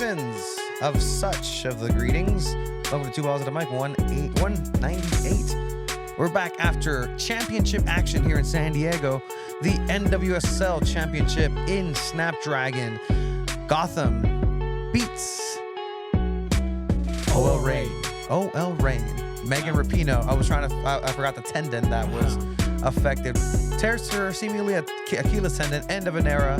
Seasons of such of the greetings. Welcome to Two Balls at the Mic, 198. We're back after championship action here in San Diego. The NWSL Championship in Snapdragon. Gotham beats OL Reign. Megan Rapinoe. I forgot the tendon that was affected. Tears to her seemingly Achilles tendon, end of an era.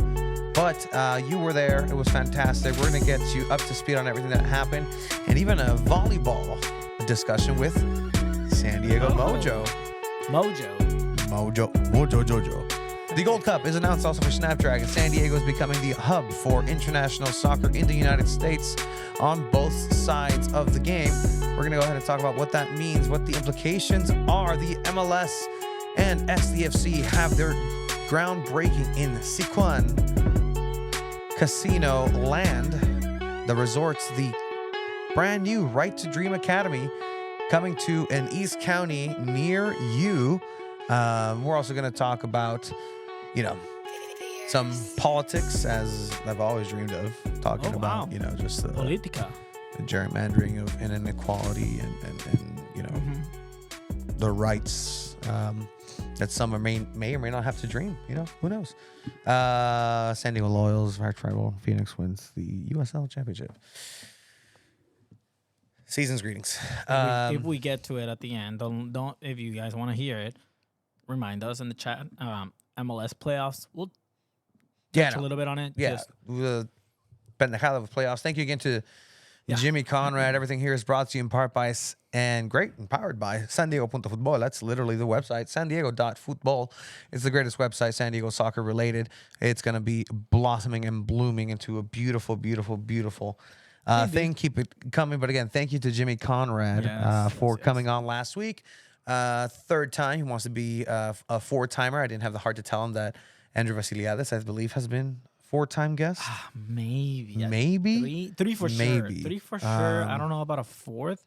But you were there. It was fantastic. We're going to get you up to speed on everything that happened. And even a volleyball discussion with San Diego Mojo. Mojo. The Gold Cup is announced also for Snapdragon. San Diego is becoming the hub for international soccer in the United States on both sides of the game. We're going to go ahead and talk about what that means, what the implications are. The MLS and SDFC have their groundbreaking in Siquan Casino Land, the resorts, the brand new Right to Dream Academy coming to an East County near you. We're also going to talk about, some politics, as I've always dreamed of talking about, just the Politica. The gerrymandering of and inequality and the rights that some may or may not have to dream. Who knows? San Diego Loyals, arch rival Phoenix wins the USL Championship. Season's greetings. If we get to it at the end, don't if you guys want to hear it, remind us in the chat. MLS playoffs. We'll touch a little bit on it. Yeah, the pendejada of playoffs. Thank you again to Jimmy Conrad. Everything here is brought to you in part by and powered by San Diego.Futbol. That's literally the website, San Diego.Futbol. It's the greatest website, San Diego soccer related. It's going to be blossoming and blooming into a beautiful, beautiful, beautiful thing. Keep it coming. But again, thank you to Jimmy Conrad for coming on last week. Third time. He wants to be a four-timer. I didn't have the heart to tell him that Andrew Vasiliadis, I believe, has been four-time guest. Maybe. Three for sure. Three for sure. I don't know about a fourth.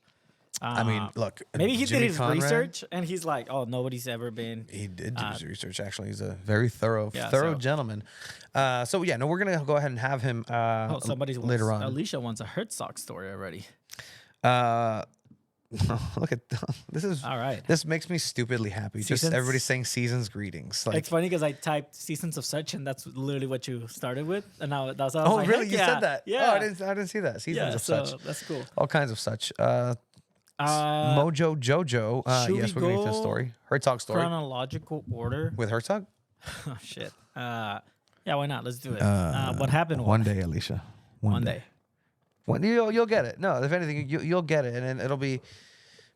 Look. Maybe he Jimmy did his Conrad, research and he's like, oh, nobody's ever been. He did do his research, actually. He's a very thorough gentleman. We're going to go ahead and have him later on. Alicia wants a Hurt Sock story already. Look at this is all right. This makes me stupidly happy. Just everybody saying seasons greetings. It's funny because I typed seasons of such, and that's literally what you started with, and now that's. Oh, like, really? You said that? Yeah. Oh, I didn't see that. Seasons of such. That's cool. All kinds of such. Mojo Jojo. Yes, we're gonna get to the story. Herzog story. Chronological order with Herzog. Oh shit. Yeah, why not? Let's do it. What happened? One day, Alicia. One day. You'll get it. No, if anything, you'll get it, and it'll be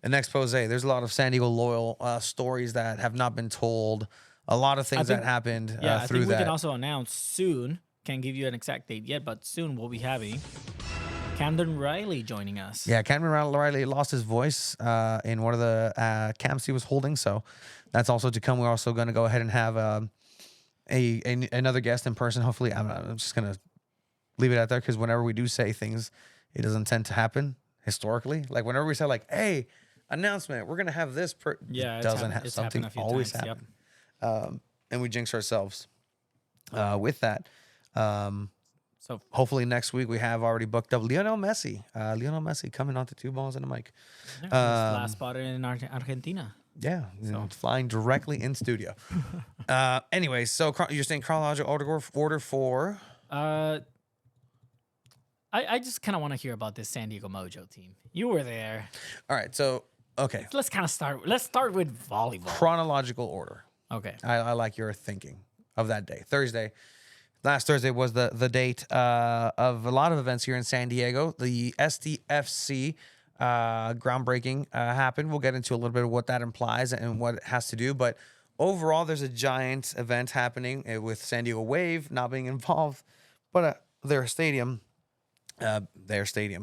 an expose. There's a lot of San Diego loyal stories that have not been told. A lot of things that happened through that. I think we can also announce soon. Can't give you an exact date yet, but soon we'll be having Camden Riley joining us. Yeah, Camden Riley lost his voice in one of the camps he was holding, so that's also to come. We're also going to go ahead and have another guest in person. Hopefully, I'm just going to leave it out there because whenever we do say things, it doesn't tend to happen historically. Like whenever we say like, hey, announcement, we're going to have this. It doesn't have something always happen. Yep. And we jinx ourselves with that. So hopefully next week we have already booked up Lionel Messi. Lionel Messi coming on to Two Balls in the Mic. Last spot in Argentina. Yeah, flying directly in studio. Anyway, so you're saying chronological order for... I just kind of want to hear about this San Diego Mojo team. You were there. All right, so, okay. Let's kind of start. Let's start with volleyball. Chronological order. Okay. I like your thinking of that day. Last Thursday was the date of a lot of events here in San Diego. The SDFC groundbreaking happened. We'll get into a little bit of what that implies and what it has to do. But overall, there's a giant event happening with San Diego Wave not being involved, but their stadium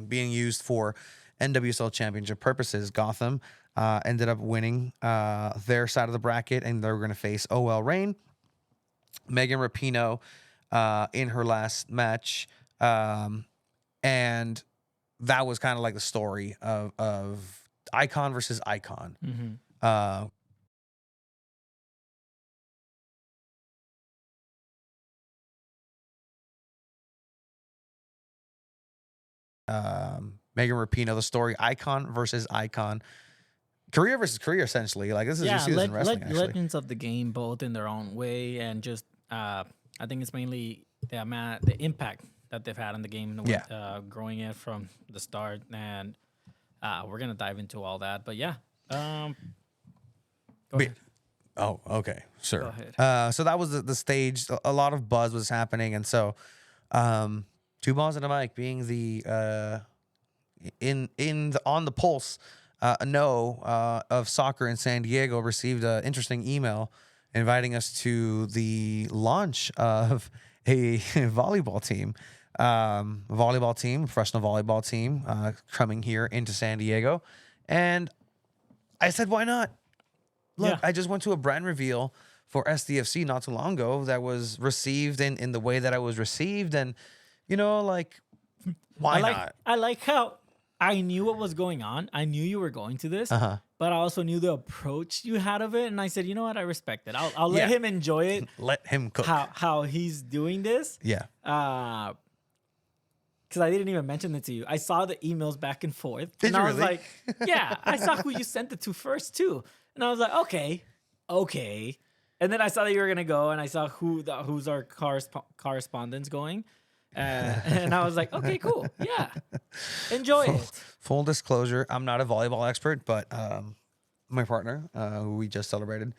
being used for NWSL championship purposes. Gotham ended up winning their side of the bracket, and they're going to face OL Reign. Megan Rapinoe in her last match, and that was kind of like the story of icon versus icon. Mm-hmm. Megan Rapinoe, the story icon versus icon, career versus career, essentially. Like this is you see this in wrestling, actually. Legends of the game, both in their own way, and just I think it's mainly the impact that they've had on the game, growing it from the start, and we're gonna dive into all that. But yeah, go ahead. Oh, okay, sure. Go ahead. So that was the stage. A lot of buzz was happening, and so Two Balls and a Mic being the on the pulse of soccer in San Diego received an interesting email inviting us to the launch of a volleyball team, professional volleyball team coming here into San Diego, and I said, why not? Look, I just went to a brand reveal for SDFC not too long ago that was received in the way that I was received, and like, why not? I like how I knew what was going on. I knew you were going to this, but I also knew the approach you had of it, and I said, you know what, I respect it. I'll let him enjoy it. Let him cook. How he's doing this. Yeah. Because I didn't even mention it to you. I saw the emails back and forth, and I was like, yeah, I saw who you sent it to first too, and I was like, okay. And then I saw that you were gonna go, and I saw who's our correspondence going. And I was like, okay, cool. Yeah. Enjoy it. Full disclosure, I'm not a volleyball expert, but my partner, who we just celebrated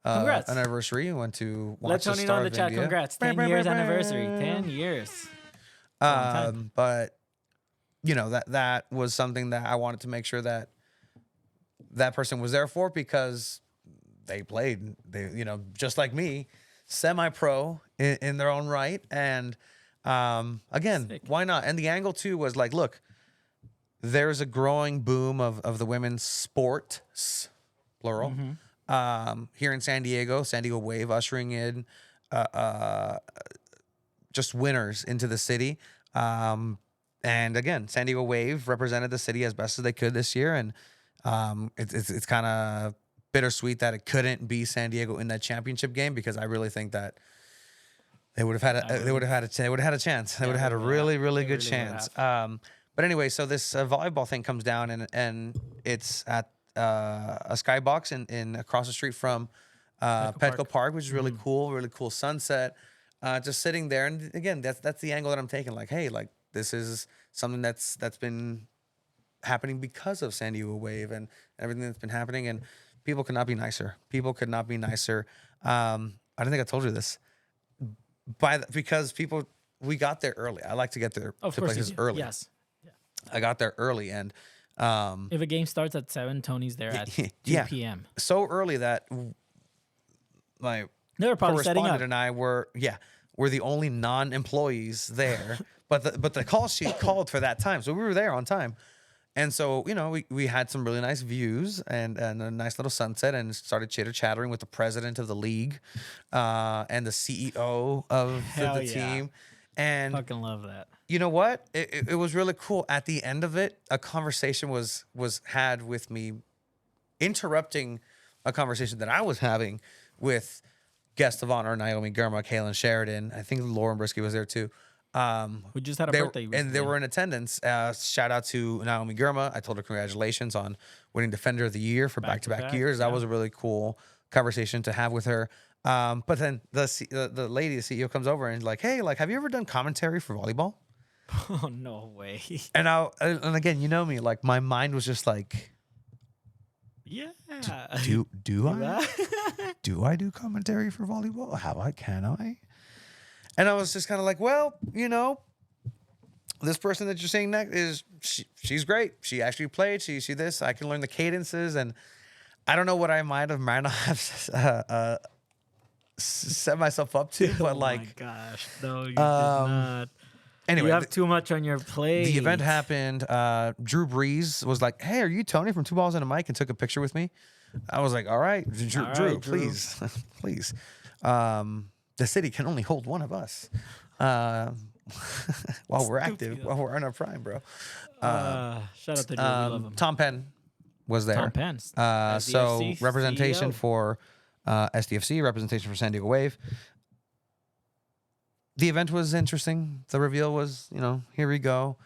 an anniversary, went to watch Let the Tony Star know in of the chat. India. Congrats. 10 years anniversary. 10 years. But that was something that I wanted to make sure that person was there for, because they played, just like me, semi-pro in their own right. And again, sick. Why not? And the angle too was like, look, there's a growing boom of the women's sports, plural, here in San Diego Wave ushering in just winners into the city. And again, San Diego Wave represented the city as best as they could this year. And it's kind of bittersweet that it couldn't be San Diego in that championship game, because I really think that they would have had a chance. They would have had a really good chance. But anyway, so this volleyball thing comes down, and it's at a skybox in across the street from Petco Park, which is really cool sunset. Just sitting there, and again, that's the angle that I'm taking. Like, hey, like this is something that's been happening because of San Diego Wave and everything that's been happening, and people could not be nicer. I don't think I told you this. Because we got there early. I like to get there to places early. Yes. Yeah. I got there early, and if a game starts at 7, Tony's there at 2 p.m. So early that my correspondent and I were the only non-employees there. but the call sheet called for that time, so we were there on time. And so, we had some really nice views and a nice little sunset, and started chitter-chattering with the president of the league and the CEO of the team. And fucking love that. You know what? It was really cool. At the end of it, a conversation was had with me, interrupting a conversation that I was having with guest of honor Naomi Gurma, Kaylin Sheridan. I think Lauren Brisky was there too. We just had a birthday recently. And they were in attendance. Shout out to Naomi Gurma. I told her congratulations on winning Defender of the Year for back-to-back years. That was a really cool conversation to have with her. But then the lady, the CEO, comes over and is like, hey, like, have you ever done commentary for volleyball? Oh, no way. And again, you know me, like, my mind was just like, yeah. Do I? Do I do commentary for volleyball? Can I? And I was just kind of like, well, this person that you're seeing next she's great. She actually played. She this. I can learn the cadences, and I don't know what I might not have set myself up to, but like, oh my gosh, no, you did not. Anyway, you have too much on your plate. The event happened. Drew Brees was like, hey, are you Tony from Two Balls and a Mic? And took a picture with me. I was like, all right, Drew, please, please. The city can only hold one of us while we're active, while we're in our prime, bro. Shout out to Drew. We love him. Tom Penn was there. Tom Penn. So representation CEO. For SDFC, representation for San Diego Wave. The event was interesting. The reveal was, here we go.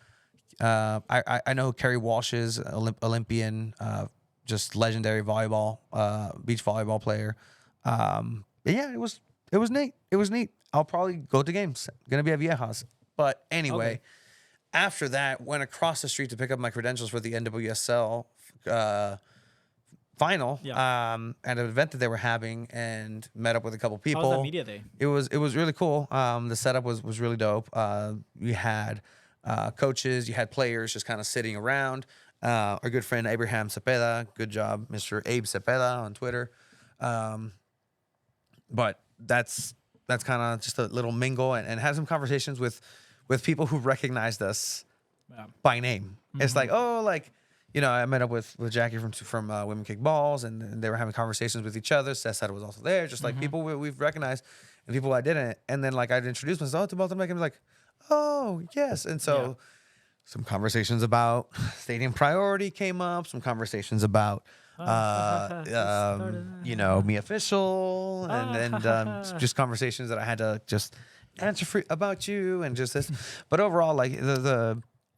I know who Kerry Walsh is, Olympian, just legendary volleyball, beach volleyball player. But yeah, it was neat. It was neat. I'll probably go to games. Gonna be at Viejas. But anyway, Okay. after that, went across the street to pick up my credentials for the NWSL uh, final Yeah. at an event that they were having, and met up with a couple How was that people. media day? It was really cool. The setup was really dope. You had coaches, you had players just kind of sitting around. Our good friend Abraham Cepeda, good job, Mr. Abe Cepeda on Twitter. But that's kind of just a little mingle, and had some conversations with people who recognized us Yeah. by name. It's like, oh, like, I met up with Jackie from Women Kick Balls, and they were having conversations with each other. Seth said was also there, just like people we've recognized and people I didn't. And then like I'd introduce myself to both of them, and be like, oh yes. And so some conversations about stadium priority came up. Some conversations about me official, and just conversations that I had to just answer for about you, and just this. But overall, like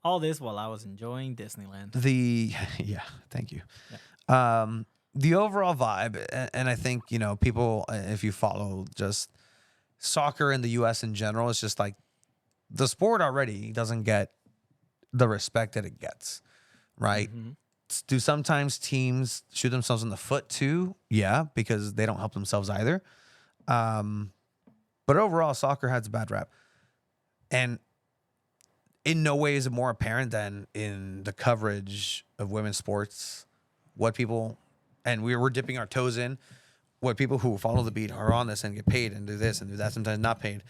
All this while I was enjoying Disneyland. yeah, thank you. The overall vibe, and I think people, if you follow just soccer in the U.S. in general, it's just like the sport already doesn't get the respect that it gets, right? Do sometimes teams shoot themselves in the foot too? Yeah, because they don't help themselves either. But overall, soccer has a bad rap, and in no way is it more apparent than in the coverage of women's sports. What people, and we're dipping our toes in, what people who follow the beat are on this and get paid and do this and do that, sometimes not paid.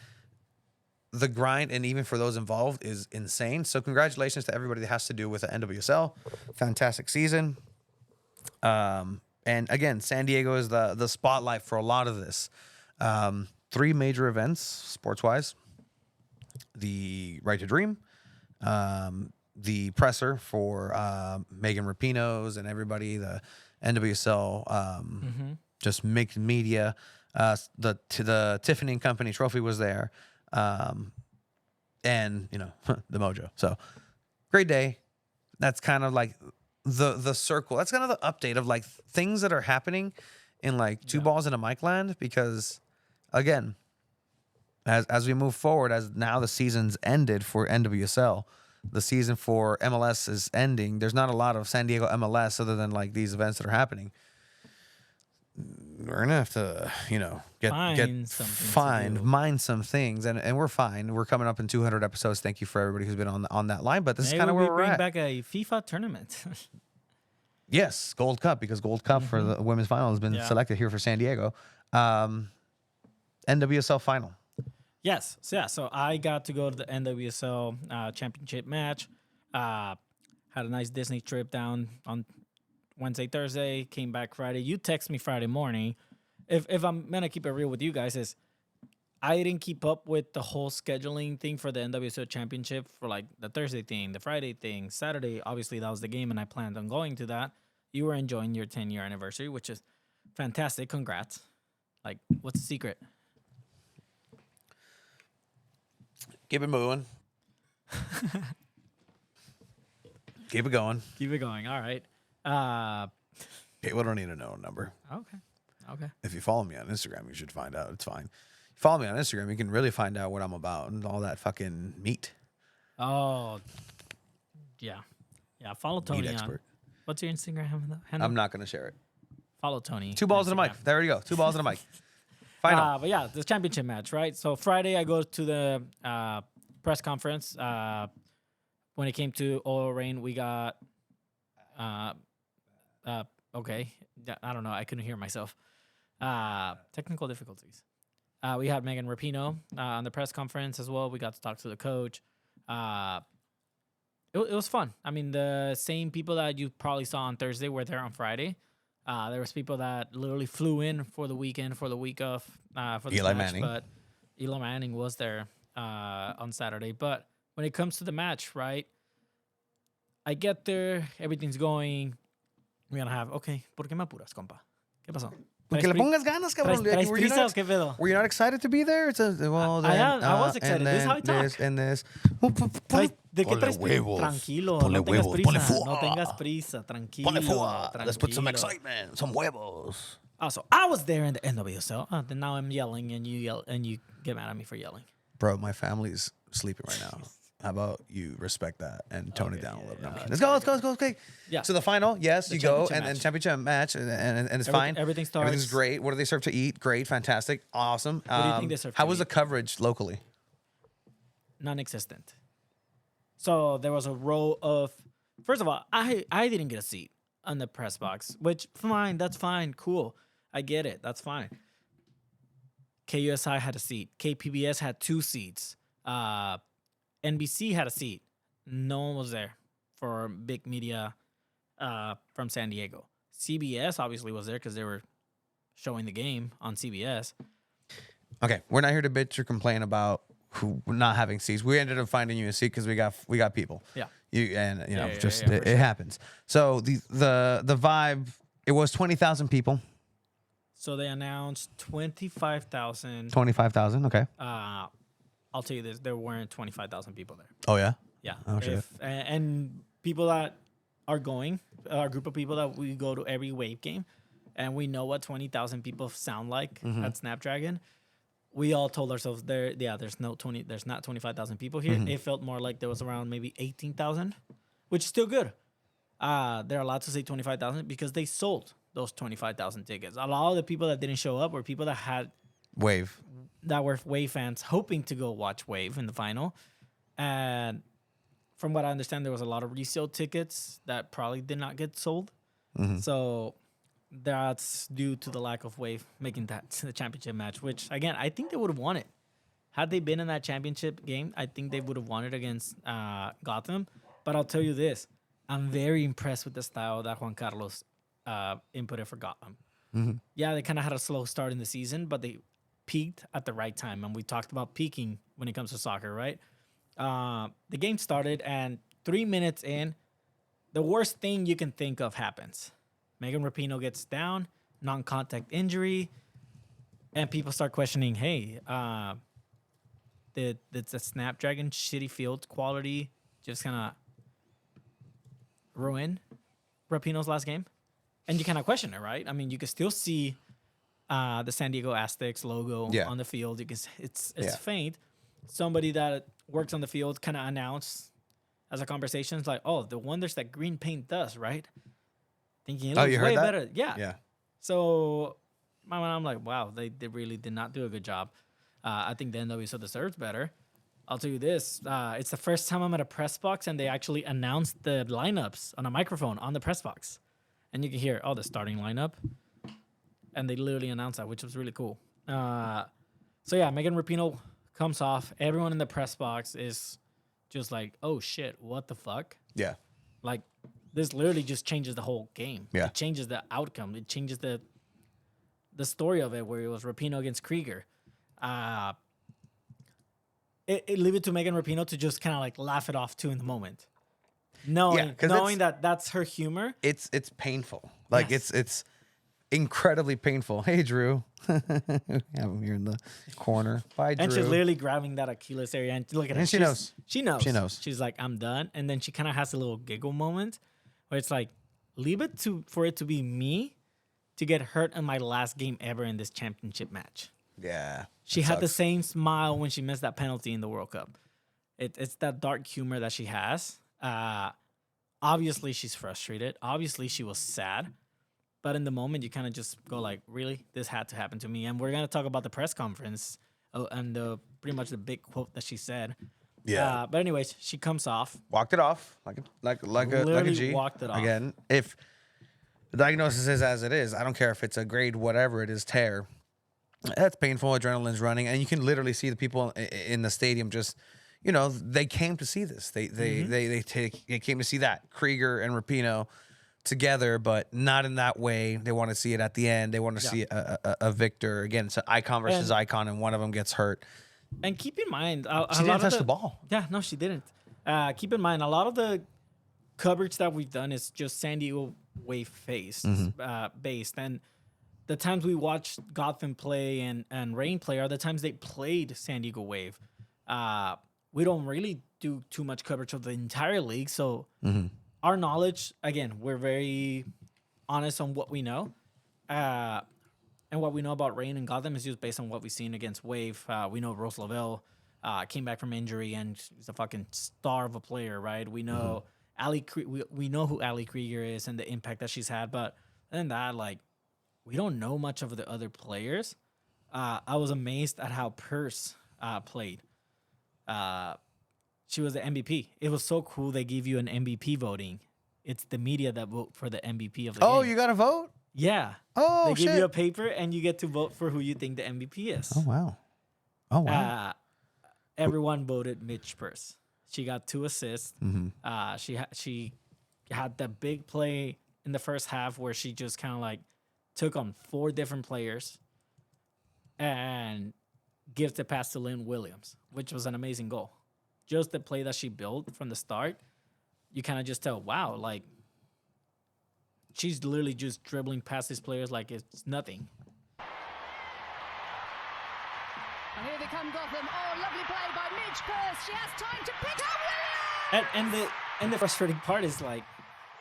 The grind, and even for those involved, is insane. So congratulations to everybody that has to do with the NWSL. Fantastic season. And again, San Diego is the spotlight for a lot of this. 3 major events, sports-wise. The Right to Dream, the presser for Megan Rapinoe's and everybody, the NWSL, just mixed media. The Tiffany and Company trophy was there, and the Mojo. So great day. That's kind of like the circle. That's kind of the update of like things that are happening in like two balls in a mic land, because again, as we move forward, as now the season's ended for NWSL, the season for MLS is ending. There's not a lot of San Diego MLS other than like these events that are happening. We're gonna have to, mind some things, and we're fine. We're coming up in 200 episodes. Thank you for everybody who's been on that line. But this is kind of where we're at. Bring back a FIFA tournament. Yes, Gold Cup, because Gold Cup for the women's final has been selected here for San Diego. NWSL final. Yes. So I got to go to the NWSL championship match. Had a nice Disney trip down on Wednesday, Thursday. Came back Friday. You text me Friday morning. If I'm gonna keep it real with you guys, is I didn't keep up with the whole scheduling thing for the NWSL championship, for like the Thursday thing, the Friday thing, Saturday. Obviously, that was the game, and I planned on going to that. You were enjoying your 10-year anniversary, which is fantastic. Congrats. Like, what's the secret? Keep it moving. Keep it going. Keep it going. All right. People don't need to know a number. Okay. If you follow me on Instagram, you should find out. It's fine. If you follow me on Instagram, you can really find out what I'm about and all that fucking meat. Oh, yeah. Follow Tony Meat on. expert. What's your Instagram handle? I'm not going to share it. Follow Tony. 2 balls in a mic. There you go. 2 balls in a mic. Final. But yeah, the championship match, right? So Friday, I go to the press conference. When it came to Oil Rain, we got okay. I don't know. I couldn't hear myself. Technical difficulties. We had Megan Rapinoe on the press conference as well. We got to talk to the coach. It was fun. I mean, the same people that you probably saw on Thursday were there on Friday. There was people that literally flew in for the weekend, for the week of for the Eli match, Manning. but Eli Manning was there on Saturday. But when it comes to the match, right? I get there, everything's going. We're gonna have, okay, ¿por qué me apuras, compa? ¿Qué pasó? Que le pongas ganas, cabrón. ¿Traes prisa o qué pedo? Were you not excited to be there? It's a, well, then, I was excited. This is how I talk. This and this. ¿De qué traes prisa? Tranquilo, no tengas prisa. No tengas prisa. Tranquilo. Let's put some excitement, some huevos. Also, I was there in the NWSL. Then now I'm yelling, and you get mad at me for yelling. Bro, my family's sleeping right now. How about you respect that and tone it down a little bit? Let's go. Okay. Yeah. So the final, yes, you go and championship match and it's fine. Everything starts. Everything's great. What do they serve to eat? Great, fantastic, awesome. What do you think they serve? How was the coverage locally? Non-existent. So there was a row of. First of all, I didn't get a seat on the press box, which fine. That's fine. Cool. I get it. That's fine. KUSI had a seat. KPBS had 2 seats. NBC had a seat. No one was there for big media from San Diego. CBS obviously was there because they were showing the game on CBS. Okay, we're not here to bitch or complain about who not having seats. We ended up finding you a seat because we got people. Yeah. It happens. So the vibe, it was 20,000 people. So they announced 25,000. 25,000. Okay. I'll tell you this: there weren't 25,000 people there. Oh yeah. Yeah. Oh shit. And people that are going, a group of people that we go to every Wave game, and we know what 20,000 people sound like at Snapdragon. We all told ourselves there's not 25,000 people here. It felt more like there was around maybe 18,000, which is still good. They're allowed to say 25,000 because they sold those 25,000 tickets. A lot of the people that didn't show up were people that had Wave. That were Wave fans hoping to go watch Wave in the final. And from what I understand, there was a lot of resale tickets that probably did not get sold. So that's due to the lack of Wave making that the championship match, which, again, I think they would have won it. Had they been in that championship game, I think they would have won it against Gotham. But I'll tell you this. I'm very impressed with the style that Juan Carlos inputted for Gotham. Yeah, they kind of had a slow start in the season, but they peaked at the right time. And we talked about peaking when it comes to soccer, right? The game started, and 3 minutes in, the worst thing you can think of happens. Megan Rapinoe gets down, non-contact injury, and people start questioning, hey, did the Snapdragon shitty field quality just kind of ruin Rapinoe's last game? And you kind of question it, right? I mean, you can still see the San Diego Aztecs logo on the field. You can, it's faint. Somebody that works on the field kind of announced as a conversation, it's like, oh, the wonders that green paint does, right? Thinking it looks way better. Yeah. So I'm like, wow, they really did not do a good job. I think the NWSL deserves better. I'll tell you this. It's the first time I'm at a press box and they actually announced the lineups on a microphone on the press box. And you can hear, the starting lineup. And they literally announced that, which was really cool. So, yeah, Megan Rapinoe comes off. Everyone in the press box is just like, oh, shit, what the fuck? Yeah. Like, this literally just changes the whole game. Yeah. It changes the outcome. It changes the story of it, where it was Rapinoe against Krieger. It leave it to Megan Rapinoe to just kind of like laugh it off too in the moment. Knowing that that's her humor. It's painful. Like it's incredibly painful. Hey, Drew. Have him here in the corner. Bye, Drew. And she's literally grabbing that Achilles area and look at her. And she knows. She knows. She's like, I'm done. And then she kind of has a little giggle moment where it's like, leave it for it to be me to get hurt in my last game ever in this championship match. Yeah. She had the same smile when she missed that penalty in the World Cup. It's that dark humor that she has. Obviously, she's frustrated. Obviously, she was sad. But in the moment, you kind of just go like, really? This had to happen to me. And we're going to talk about the press conference and pretty much the big quote that she said. Yeah. But anyways, she comes off. Walked it off like a G. Walked it off. Again, if the diagnosis is as it is, I don't care if it's a grade, whatever it is, tear. That's painful. Adrenaline's running. And you can literally see the people in the stadium just, they came to see this. They came to see that. Krieger and Rapinoe together, but not in that way. They want to see it at the end. They want to see a victor. Again, it's an icon versus icon, and one of them gets hurt. And keep in mind, she didn't touch the ball. Yeah, no, she didn't. Keep in mind, a lot of the coverage that we've done is just San Diego Wave based. And the times we watched Gotham play and Rain play are the times they played San Diego Wave. We don't really do too much coverage of the entire league, so our knowledge, again, we're very honest on what we know. And what we know about Rain and Gotham is just based on what we've seen against Wave. We know Rose Lavelle came back from injury and she's a fucking star of a player, right? We know we know who Ali Krieger is and the impact that she's had, but other than that, like, we don't know much of the other players. I was amazed at how Purse played. She was the MVP. It was so cool. They give you an MVP voting. It's the media that vote for the MVP of the game. Oh, you got to vote? Yeah. Oh, they shit. give you a paper and you get to vote for who you think the MVP is. Oh, wow. Oh, wow. Everyone voted Mitch Purse. She got 2 assists. She had that big play in the first half where she just kind of like took on 4 different players and gives the pass to Lynn Williams, which was an amazing goal. Just the play that she built from the start, you kind of just tell, wow, like, she's literally just dribbling past these players like it's nothing. And here they come, Gotham. Oh, lovely play by Mitch Purse. She has time to pick up Williams! And the frustrating part is like,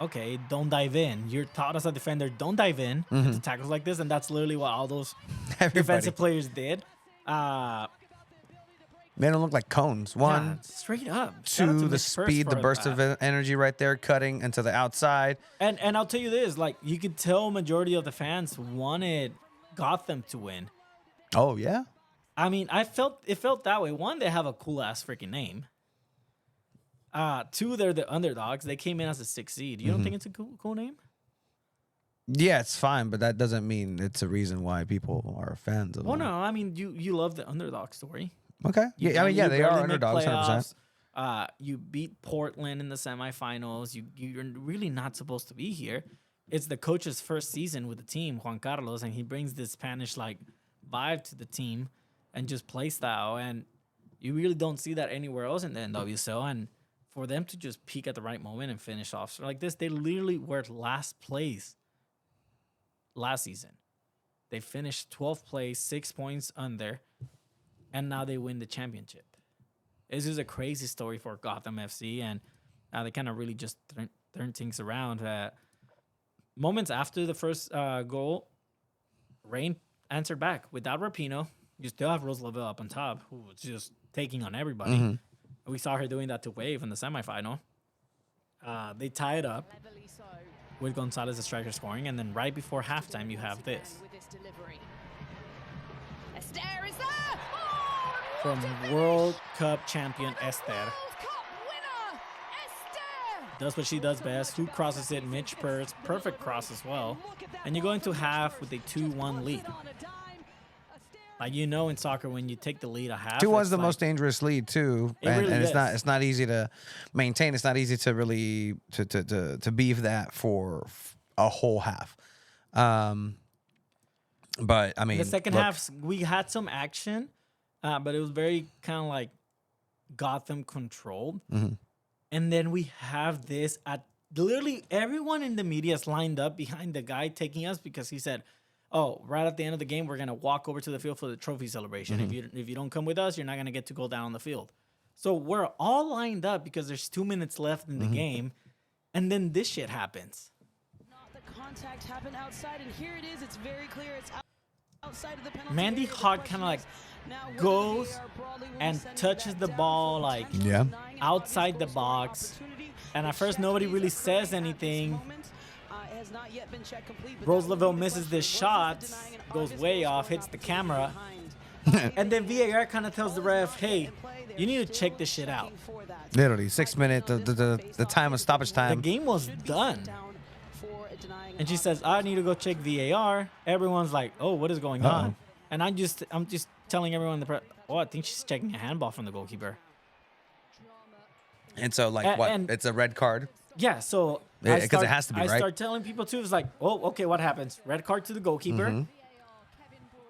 okay, don't dive in. You're taught as a defender, don't dive in into tackles like this, and that's literally what all those defensive players did. They don't look like cones. One, straight up. 2, the speed, the burst of energy right there, cutting into the outside. And I'll tell you this, like, you could tell majority of the fans wanted Gotham to win. Oh, yeah? I mean, it felt that way. 1, they have a cool ass freaking name. 2, they're the underdogs. They came in as a 6th seed. You don't think it's a cool name? Yeah, it's fine, but that doesn't mean it's a reason why people are fans of them. Well, no, I mean, you love the underdog story. Okay. Yeah, I mean, yeah, they are underdogs, 100%. You beat Portland in the semifinals. You're really not supposed to be here. It's the coach's first season with the team, Juan Carlos, and he brings this Spanish like vibe to the team and just play style. And you really don't see that anywhere else in the NWSL. And for them to just peak at the right moment and finish off like this, they literally were last place last season. They finished 12th place, 6 points under, and now they win the championship. This is a crazy story for Gotham FC, and they kind of really just turn things around. Moments after the first goal, Rain answered back. Without Rapinoe, you still have Rose Lavelle up on top, who was just taking on everybody. We saw her doing that to Wave in the semifinal. They tie it up with Gonzalez, the striker, scoring, and then right before halftime, you have this. Esther is there! Oh, from World Cup champion Esther. World Cup winner, Esther! Does what she does best. Who crosses it? Mitch Purse. Perfect cross as well. And you go into half with a 2-1 lead. Like, you know, in soccer, when you take the lead a half, 2-1's the most dangerous lead too, and it's not easy to maintain. It's not easy to really to beef that for a whole half. But I mean, the second half we had some action, but it was very kind of like Gotham controlled. And then we have this at literally everyone in the media is lined up behind the guy taking us because he said, oh, right at the end of the game, we're going to walk over to the field for the trophy celebration. If you don't come with us, you're not going to get to go down on the field. So we're all lined up because there's 2 minutes left in the game. And then this shit happens. Not the contact happened outside, and here it is. It's very clear. It's outside of the penalty. Mandy Hawk kind of like goes and touches the ball like outside the box. And at first, nobody really says anything. Rose Lavelle misses this shot, goes way off, hits the camera. And then VAR kind of tells the ref, hey, you need to check this shit out. Literally, 6 minutes, the time of stoppage time. The game was done. And she says, I need to go check VAR. Everyone's like, oh, what is going on? And I'm just telling everyone, oh, I think she's checking a handball from the goalkeeper. And so, like, it's a red card? Yeah, so because it has to be, right? I start telling people too. It's like, oh, okay, what happens? Red card to the goalkeeper.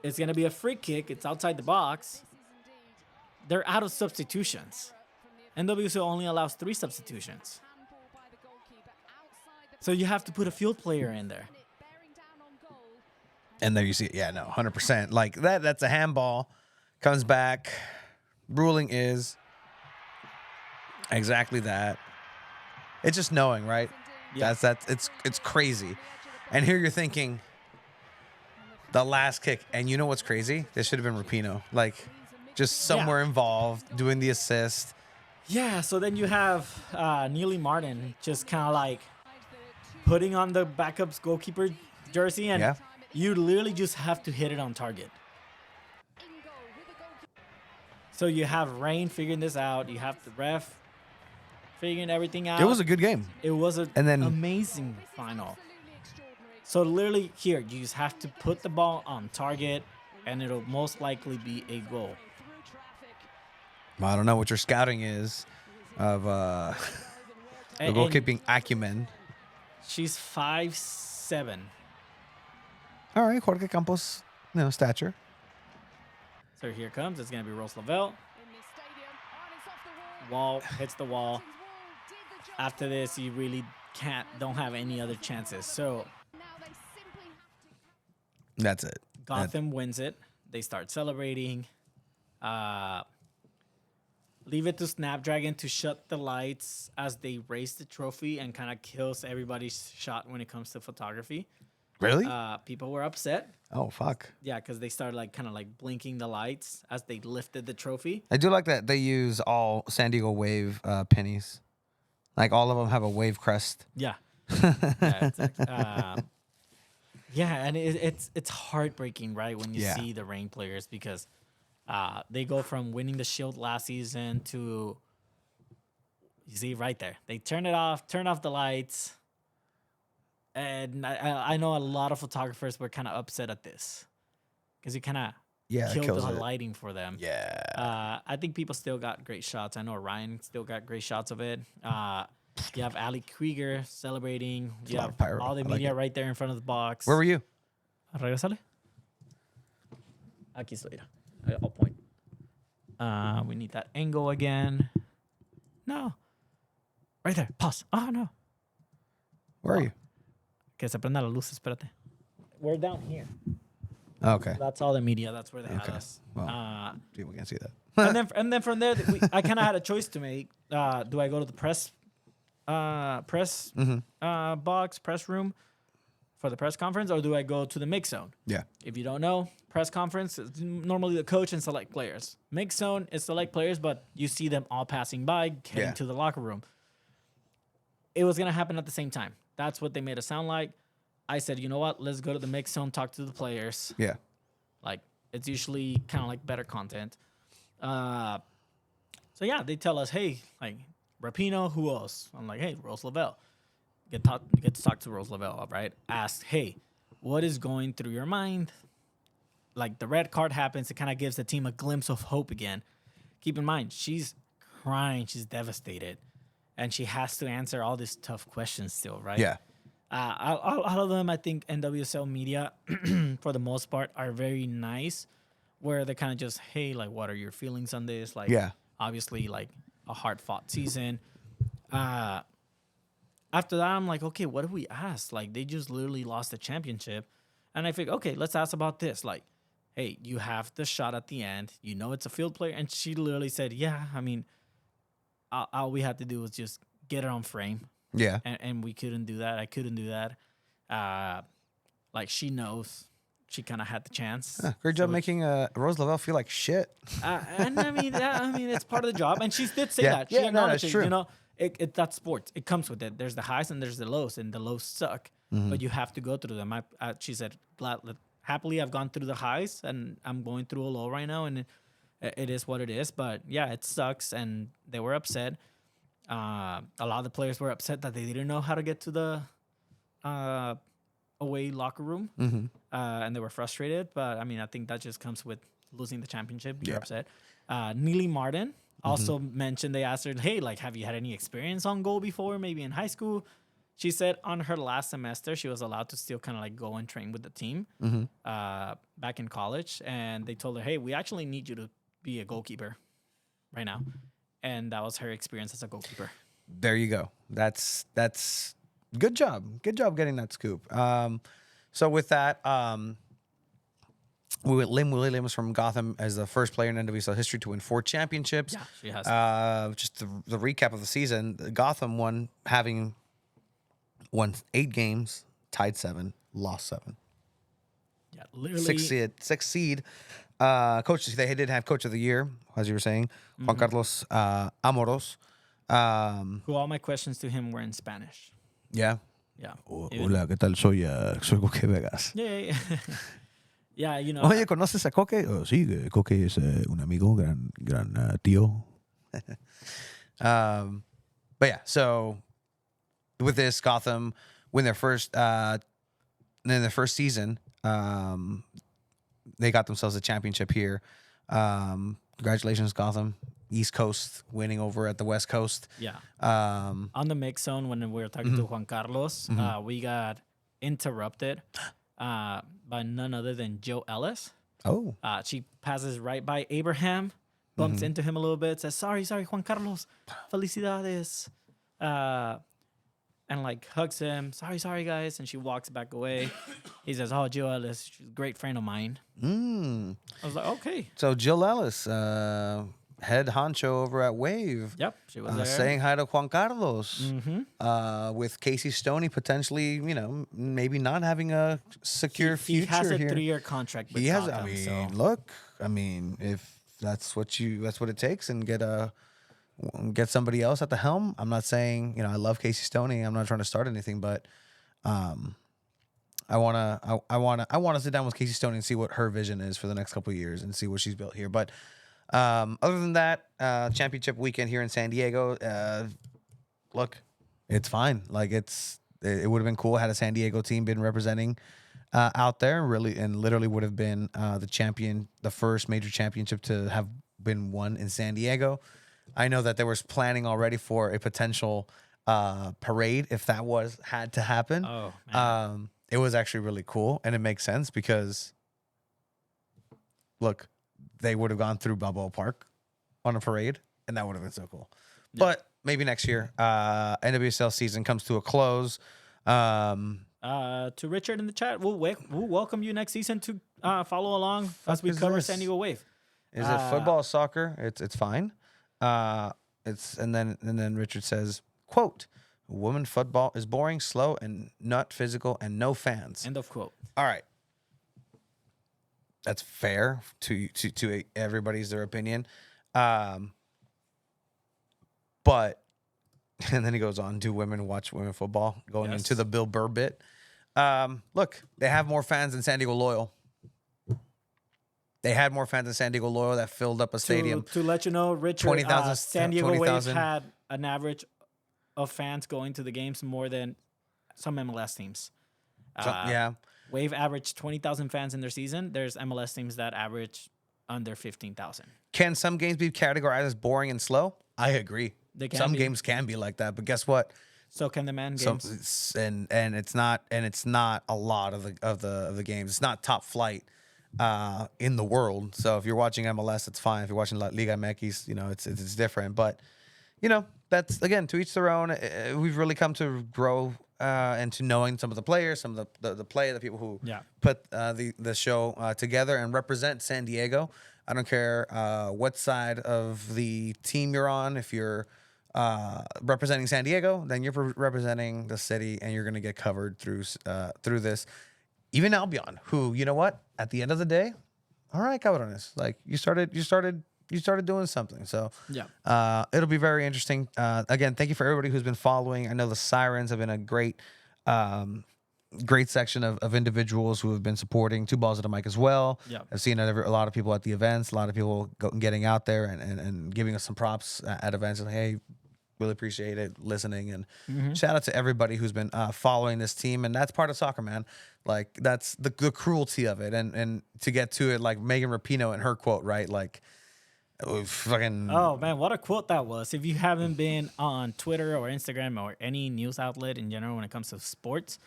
It's gonna be a free kick. It's outside the box. They're out of substitutions. NWSL only allows 3 substitutions. So you have to put a field player in there. And there you see it. Yeah, no, 100%. Like that's a handball. Comes back. Ruling is exactly that. It's just knowing, right? Yeah. It's crazy. And here you're thinking the last kick. And you know what's crazy? This should have been Rapinoe. Like just somewhere involved, doing the assist. Yeah, so then you have Neely Martin just kind of like putting on the backup's goalkeeper jersey, and you literally just have to hit it on target. So you have Rain figuring this out. You have the ref figuring everything out. It was a good game. It was an amazing final. So literally here, you just have to put the ball on target, and it'll most likely be a goal. I don't know what your scouting is of the goalkeeping acumen. She's 5'7". All right, Jorge Campos, stature. So here it comes. It's going to be Rose Lavelle. Wall hits the wall. After this, you really don't have any other chances. So that's it. Gotham wins it. They start celebrating. Leave it to Snapdragon to shut the lights as they raise the trophy and kind of kills everybody's shot when it comes to photography. Really? People were upset. Oh, fuck. Yeah, because they started kind of blinking the lights as they lifted the trophy. I do like that they use all San Diego Wave pennies. Like all of them have a wave crest. Yeah. And it's heartbreaking, right, when you see the Reign players, because they go from winning the Shield last season to, you see right there, they turn off the lights. And I know a lot of photographers were kind of upset at this because you kind of killed the lighting for them. Yeah. I think people still got great shots. I know Ryan still got great shots of it. You have Ali Krieger celebrating. You have all the media right there in front of the box. Where were you? Regresale. Aquí estoy. I'll point. We need that angle again. No. Right there. Pause. Oh, no. Where are you? Que se prenda la luz, espérate. We're down here. Okay. That's all the media. That's where they had us. Well, we can't see that. and then from there, I kind of had a choice to make. Do I go to the press box, press room for the press conference, or do I go to the mix zone? Yeah. If you don't know, press conference is normally the coach and select players. Mix zone is select players, but you see them all passing by, heading to the locker room. It was going to happen at the same time. That's what they made it sound like. I said, you know what? Let's go to the mix zone, talk to the players. Yeah. Like, it's usually kind of like better content. So, yeah, they tell us, hey, like, Rapinoe, who else? I'm like, hey, Rose Lavelle. Get to talk to Rose Lavelle, right? Ask, hey, what is going through your mind? Like, the red card happens. It kind of gives the team a glimpse of hope again. Keep in mind, she's crying. She's devastated. And she has to answer all these tough questions still, right? Yeah. All of them, I think, NWSL media, for the most part, are very nice, where they kind of just, hey, like, what are your feelings on this? Like, obviously, like, a hard-fought season. After that, I'm like, okay, what do we ask? Like, they just literally lost the championship. And I figured, okay, let's ask about this. Like, hey, you have the shot at the end. You know it's a field player. And she literally said, yeah, I mean, all we had to do was just get it on frame. Yeah. And we couldn't do that. I couldn't do that. Like, she knows she kind of had the chance. Great job making Rose Lavelle feel like shit. And I mean, it's part of the job. And she did say that. She that's true. You know, that's sports. It comes with it. There's the highs and there's the lows, and the lows suck. But you have to go through them. She said, happily, I've gone through the highs, and I'm going through a low right now, and it is what it is. But yeah, it sucks, and they were upset. A lot of the players were upset that they didn't know how to get to the away locker room, and they were frustrated. But I mean, I think that just comes with losing the championship. You're upset. Neely Martin also mentioned, they asked her, hey, like, have you had any experience on goal before, maybe in high school? She said on her last semester, she was allowed to still kind of like go and train with the team back in college. And they told her, hey, we actually need you to be a goalkeeper right now. And that was her experience as a goalkeeper. There you go. That's good job. Good job getting that scoop. So with that, Lynn Williams from Gotham as the first player in NWSL history to win 4 championships. Yeah, she has. Just the recap of the season: Gotham won 8 games, tied 7, lost 7. Yeah, literally. Sixth seed. Coach, they did have Coach of the Year, as you were saying, Juan Carlos Amoros. Who all my questions to him were in Spanish. Yeah. Yeah. Hola, ¿qué tal? Soy Coque Vegas. Yeah. Yeah, you know. Oye, ¿conoces a Coque? Oh, sí, Coque es un amigo, gran tío. But yeah, so with this, Gotham win their first season. They got themselves a championship here. Congratulations, Gotham. East Coast winning over at the West Coast. Yeah. On the mix zone, when we were talking to Juan Carlos, we got interrupted by none other than Jill Ellis. Oh. She passes right by Abraham, bumps into him a little bit, says, sorry, Juan Carlos. Felicidades. And like hugs him. Sorry, guys. And she walks back away. He says, oh, Jill Ellis, she's a great friend of mine. I was like, okay. So Jill Ellis, head honcho over at Wave. Yep, she was there. Saying hi to Juan Carlos. With Casey Stoney potentially, maybe not having a secure future He has a here. 3-year contract with He has. Gotham, Look. If that's what it takes, and get somebody else at the helm. I'm not saying I love Casey Stoney. I'm not trying to start anything, but I wanna sit down with Casey Stoney and see what her vision is for the next couple of years and see what she's built here. But other than that, championship weekend here in San Diego. Look, it's fine. Like it would have been cool had a San Diego team been representing out there, literally would have been the first major championship to have been won in San Diego. I know that there was planning already for a potential parade if that had to happen. Oh, man. It was actually really cool, and it makes sense because, look, they would have gone through Balboa Park on a parade, and that would have been so cool. Yeah. But maybe next year, NWSL season comes to a close. To Richard in the chat, we'll welcome you next season to follow along as we cover San Diego Wave. Is it football, soccer? It's fine. And then Richard says, quote, women football is boring, slow, and not physical, and no fans. End of quote. All right. That's fair to everybody's their opinion. But, and then he goes on, do women watch women football? Going into the Bill Burr bit. Look, they have more fans than San Diego Loyal. They had more fans than San Diego Loyal that filled up a stadium. To let you know, Richard, 20,000. San Diego Wave had an average of fans going to the games more than some MLS teams. Yeah. Wave averaged 20,000 fans in their season. There's MLS teams that average under 15,000. Can some games be categorized as boring and slow? I agree. Some games can be like that, but guess what? So can the man games. And it's not a lot of the games. It's not top flight in the world. So if you're watching MLS, it's fine. If you're watching Liga MX, it's different. But that's again to each their own. We've really come to grow into knowing some of the players, some of the people who put the show together and represent San Diego. I don't care what side of the team you're on. If you're representing San Diego, then you're representing the city, and you're going to get covered through this. Even Albion, who, you know what? At the end of the day, all right, cabrones. Like you started doing something. So it'll be very interesting. Again, thank you for everybody who's been following. I know the Sirens have been a great section of individuals who have been supporting Two Balls at the Mic as well. I've seen a lot of people at the events, a lot of people getting out there and giving us some props at events. And hey, really appreciate it, listening, and shout out to everybody who's been following this team. And that's part of soccer, man. Like that's the cruelty of it, and to get to it, like Megan Rapinoe and her quote, right? Like fucking. Oh man, what a quote that was! If you haven't been on Twitter or Instagram or any news outlet in general when it comes to sports,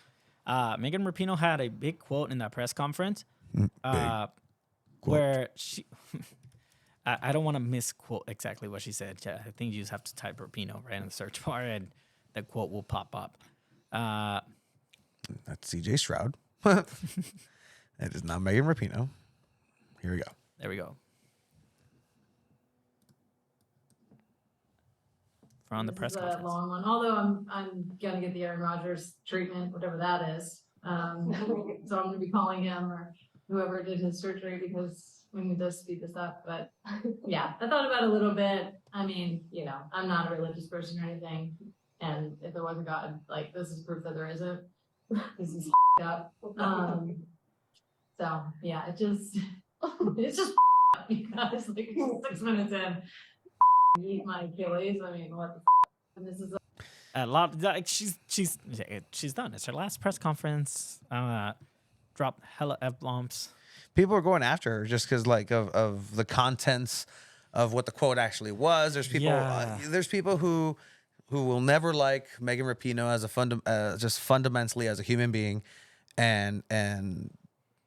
Megan Rapinoe had a big quote in that press conference, where she. I don't want to misquote exactly what she said. I think you just have to type Rapinoe right in the search bar, and the quote will pop up. That's CJ Stroud. It is not Megan Rapinoe. Here we go. There we go. On the press conference. A long one. Although I'm gonna get the Aaron Rodgers treatment, whatever that is. So I'm gonna be calling him or whoever did his surgery because we need to speed this up. But yeah, I thought about it a little bit. I mean, I'm not a religious person or anything, and if there was a God, like this is proof that there isn't. This is up. So yeah, it's just up because like 6 minutes in. Eat my Achilles. I mean, what the and this is a lot. Like she's done. It's her last press conference. Dropped hella F-bombs. People are going after her just because like of the contents of what the quote actually was. There's people who will never like Megan Rapinoe as a just fundamentally as a human being, and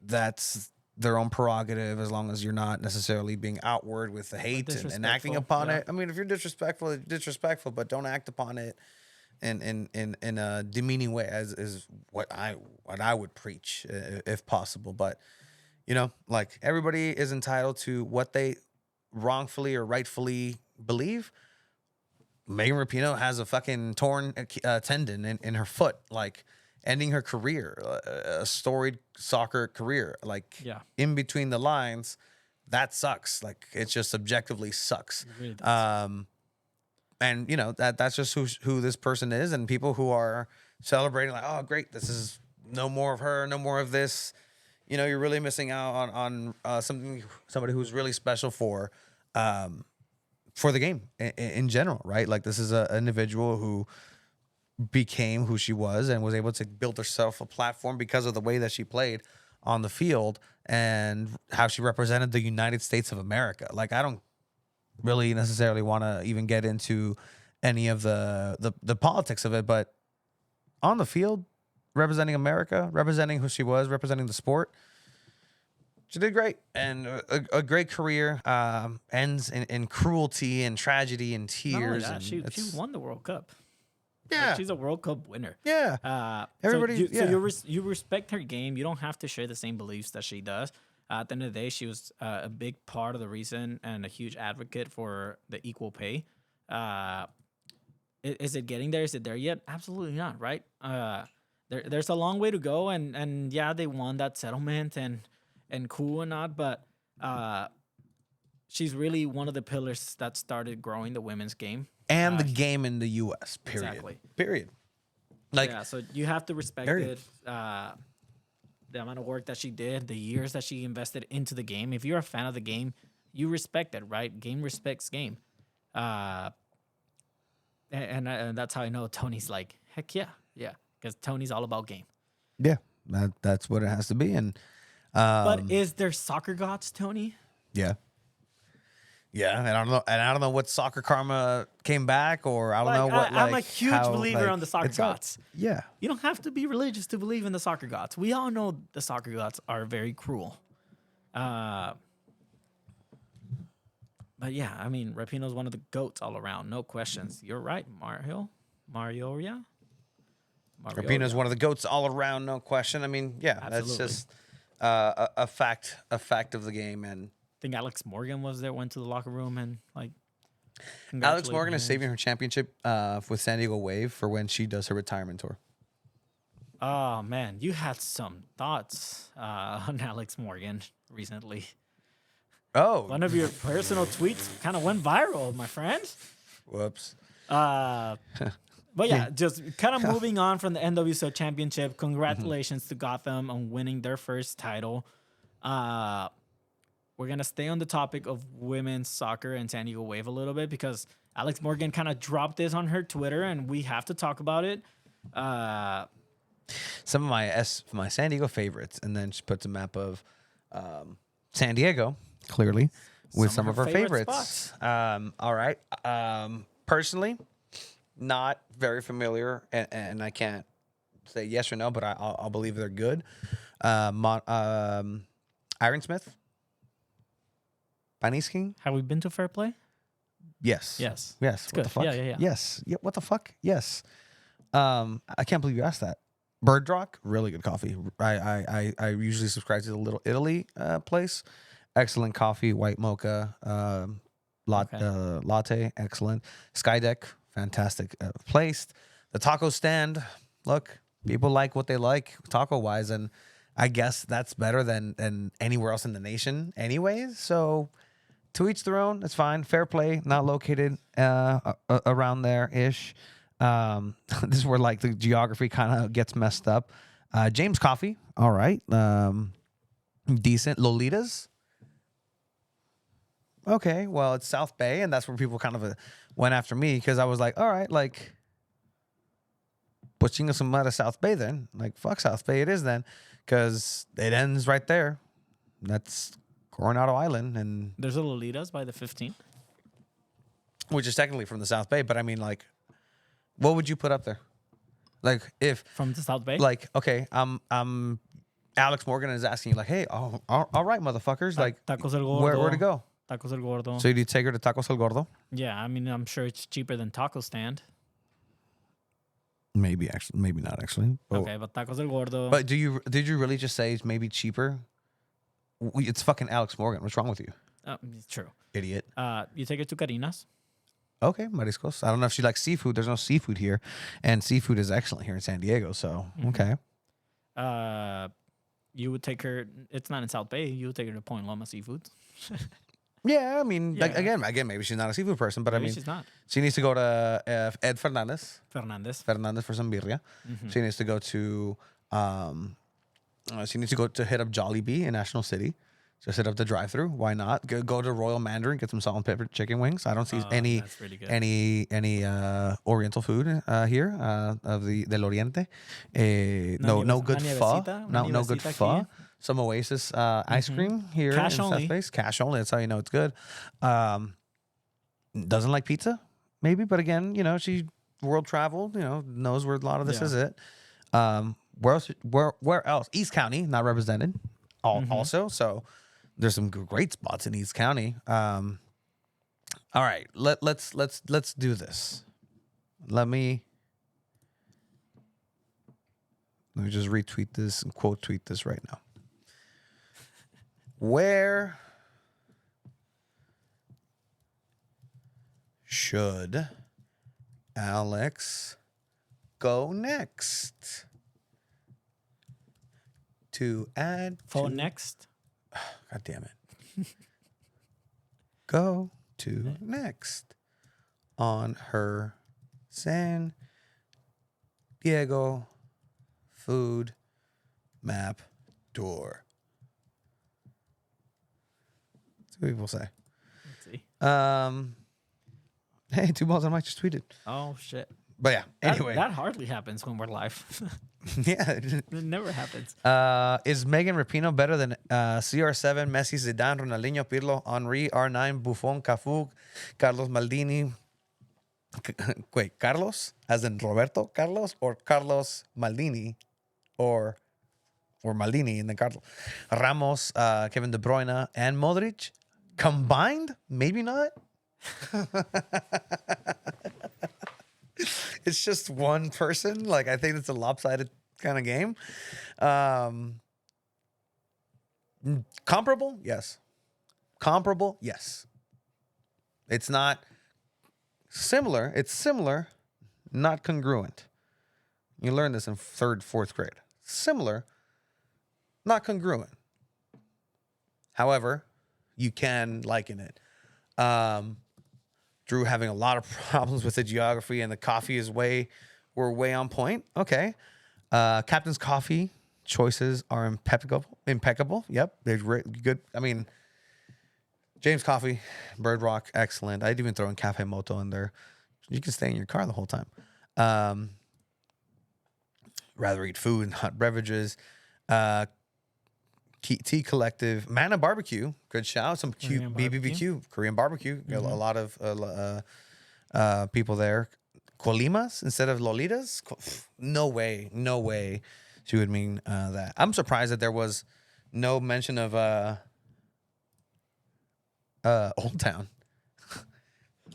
that's their own prerogative as long as you're not necessarily being outward with the hate and acting upon it. I mean, if you're disrespectful, but don't act upon it in a demeaning way is what I would preach if possible. But like everybody is entitled to what they wrongfully or rightfully believe. Megan Rapinoe has a fucking torn tendon in her foot, like ending her career, a storied soccer career, like in between the lines, that sucks. Like it just subjectively sucks. It really does. And that's just who this person is, and people who are celebrating like, oh great, this is no more of her, no more of this. You're really missing out on somebody who's really special for the game in general, right? Like this is an individual who became who she was and was able to build herself a platform because of the way that she played on the field and how she represented the United States of America. Like I don't really necessarily want to even get into any of the politics of it, but on the field, representing America, representing who she was, representing the sport, she did great. And a great career ends in cruelty and tragedy and tears. That, she won the World Cup. Yeah, like she's a World Cup winner. Yeah, everybody. So you respect her game. You don't have to share the same beliefs that she does. At the end of the day, she was a big part of the reason and a huge advocate for the equal pay. Is it getting there? Is it there yet? Absolutely not. Right. There's a long way to go, and yeah, they won that settlement and cool and not, but she's really one of the pillars that started growing the women's game. And the game in the U.S. Period. Exactly. Period. Like so you have to respect it. The amount of work that she did, the years that she invested into the game. If you're a fan of the game, you respect it, right? Game respects game. And that's how I know Tony's like, heck yeah, because Tony's all about game. Yeah, that's what it has to be. And but is there soccer gods, Tony? Yeah. Yeah, and I don't know what soccer karma came back, or I don't know what. I'm a huge believer on the soccer gods. Yeah, you don't have to be religious to believe in the soccer gods. We all know the soccer gods are very cruel. But yeah, I mean, Rapinoe's one of the goats all around, no questions. You're right, Marioria. Rapinoe's one of the goats all around, no question. I mean, yeah, absolutely. That's just a fact of the game. And I think Alex Morgan was there, went to the locker room and like. Alex Morgan is saving her championship with San Diego Wave for when she does her retirement tour. Oh man, you had some thoughts on Alex Morgan recently. Oh, one of your personal tweets kind of went viral, my friend. Whoops. But yeah, just kind of moving on from the NWSL Championship. Congratulations to Gotham on winning their first title. We're going to stay on the topic of women's soccer and San Diego Wave a little bit because Alex Morgan kind of dropped this on her Twitter, and we have to talk about it. Some of my San Diego favorites, and then she puts a map of San Diego, clearly, with some of her favorites. All right. Personally, not very familiar, and I can't say yes or no, but I'll believe they're good. Iron Smith, Bunny King. Have we been to Fair Play? Yes. Yes. Yes. It's what good. the fuck? Yeah. Yes. Yeah. What the fuck? Yes. I can't believe you asked that. Bird Rock, really good coffee. I usually subscribe to the Little Italy place, excellent coffee, white mocha, latte, excellent. Skydeck, fantastic place. The taco stand, look, people like what they like taco wise, and I guess that's better than anywhere else in the nation, anyways. So to each their own. It's fine. Fair play. Not located around there ish. This is where like the geography kind of gets messed up. James Coffee, all right. Decent. Lolitas. Okay, well, it's South Bay, and that's where people kind of went after me because I was like, all right, like, pues chinga su madre South Bay then. Like, fuck South Bay it is then because it ends right there. That's Coronado Island. And There's a Lolitas by the 15th. which is technically from the South Bay, but I mean, like, what would you put up there? Like, if From the South Bay? like, okay, Alex Morgan is asking you, like, hey, all right, motherfuckers, like, Tacos El Gordo. where to go? Tacos El Gordo. So you take her to Tacos El Gordo? Yeah, I mean, I'm sure it's cheaper than Taco Stand. Maybe actually, maybe not actually. But, Okay, but Tacos El Gordo. but did you really just say it's maybe cheaper? It's fucking Alex Morgan. What's wrong with you, It's true. idiot? You take her to Karina's. Okay, mariscos. I don't know if she likes seafood. There's no seafood here, and seafood is excellent here in San Diego. So okay. You would take her. It's not in South Bay. You would take her to Point Loma Seafoods. Yeah, I mean, like, Yeah. again, maybe she's not a seafood person, but I Maybe mean, she's not. she needs to go to Ed Fernandez Fernandez. for some birria. Mm-hmm. She needs to go to hit up Jollibee in National City. Just hit up the drive-through. Why not? Go to Royal Mandarin, get some salt and pepper chicken wings. I don't see any That's really good. any Oriental food here of the Del Oriente. No good pho. No good pho. Some Oasis ice cream here Cash in only. South Base. Cash only. That's how you know it's good. Doesn't like pizza, maybe, but again, you know, she world traveled. You know, knows where a lot of this is it. Where else? Where else? East County, not represented. Also, so there's some great spots in East County. All right, let's do this. Let me just retweet this and quote tweet this right now. Where should Alex go next? To add Phone next. God damn it. Go to next on her San Diego food map tour. That's what people say. Let's see. Hey, 2 balls on mic just tweeted. Oh shit. But yeah, anyway. That hardly happens when we're live. Yeah. It never happens. Is Megan Rapinoe better than CR7, Messi, Zidane, Ronaldinho, Pirlo, Henry, R9, Buffon, Cafu, Carlos Maldini? Wait, Carlos, as in Roberto Carlos, or Carlos Maldini, or Maldini and then Carlos Ramos, Kevin De Bruyne, and Modric combined? Maybe not. It's just one person. Like, I think it's a lopsided kind of game. Comparable? Yes. Comparable? Yes. It's not similar. It's similar, not congruent. You learn this in 3rd, 4th grade. Similar, not congruent. However, you can liken it. Drew having a lot of problems with the geography, and the coffee we're way on point. Okay. Captain's coffee choices are impeccable. Yep. They're good. I mean, James Coffee, Bird Rock, excellent. I'd even throw in Cafe Moto in there. You can stay in your car the whole time. Rather eat food and hot beverages. Tea Collective, Mana Barbecue, good shout. Some cute BBBQ, Korean barbecue. A lot of people there. Colimas instead of Lolitas. No way she would mean that. I'm surprised that there was no mention of Old Town.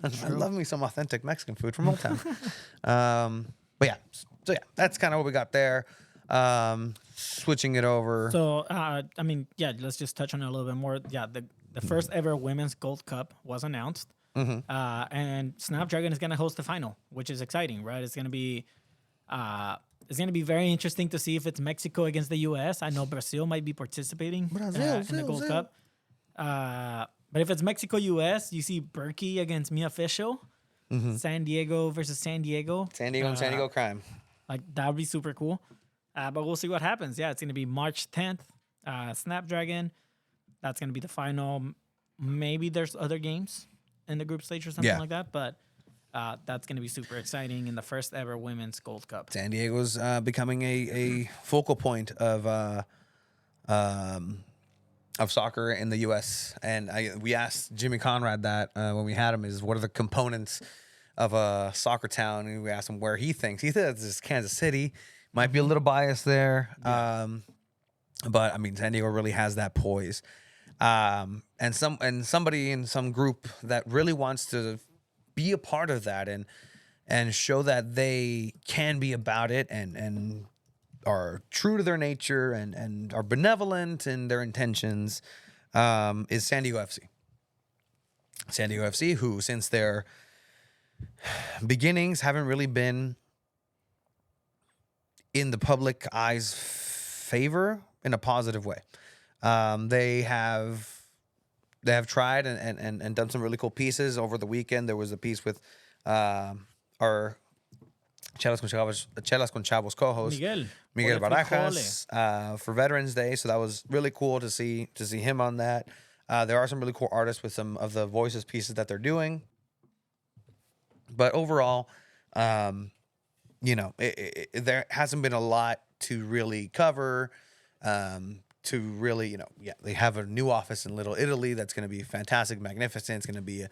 I love me some authentic Mexican food from Old Town. But yeah, so yeah, that's kind of what we got there. Switching it over. So, I mean, yeah, let's just touch on it a little bit more. Yeah, the first ever Women's Gold Cup was announced. And Snapdragon is going to host the final, which is exciting, right? It's going to be very interesting to see if it's Mexico against the U.S. I know Brazil might be participating in the Gold Cup. But if it's Mexico-U.S., you see Berkey against Mia Fischel, San Diego versus San Diego. San Diego and San Diego crime. Like, that would be super cool. But we'll see what happens. Yeah, it's going to be March 10th, Snapdragon. That's going to be the final. Maybe there's other games in the group stage or something like that. But that's going to be super exciting in the first ever Women's Gold Cup. San Diego's becoming a focal point of soccer in the U.S. And we asked Jimmy Conrad that when we had him, is what are the components of a soccer town? And we asked him where he thinks. He said it's Kansas City. Might be a little biased there. Yeah. But I mean, San Diego really has that poise. And somebody in some group that really wants to be a part of that and show that they can be about it and are true to their nature and are benevolent in their intentions, is San Diego FC. San Diego FC, who since their beginnings haven't really been in the public eye's favor in a positive way. They have tried and done some really cool pieces over the weekend. There was a piece with our Chelas con Chavos co-host Miguel Barajas for Veterans Day. So that was really cool to see him on that. There are some really cool artists with some of the voices pieces that they're doing. But overall, there hasn't been a lot to really cover. To really, they have a new office in Little Italy that's going to be fantastic, magnificent. It's going to be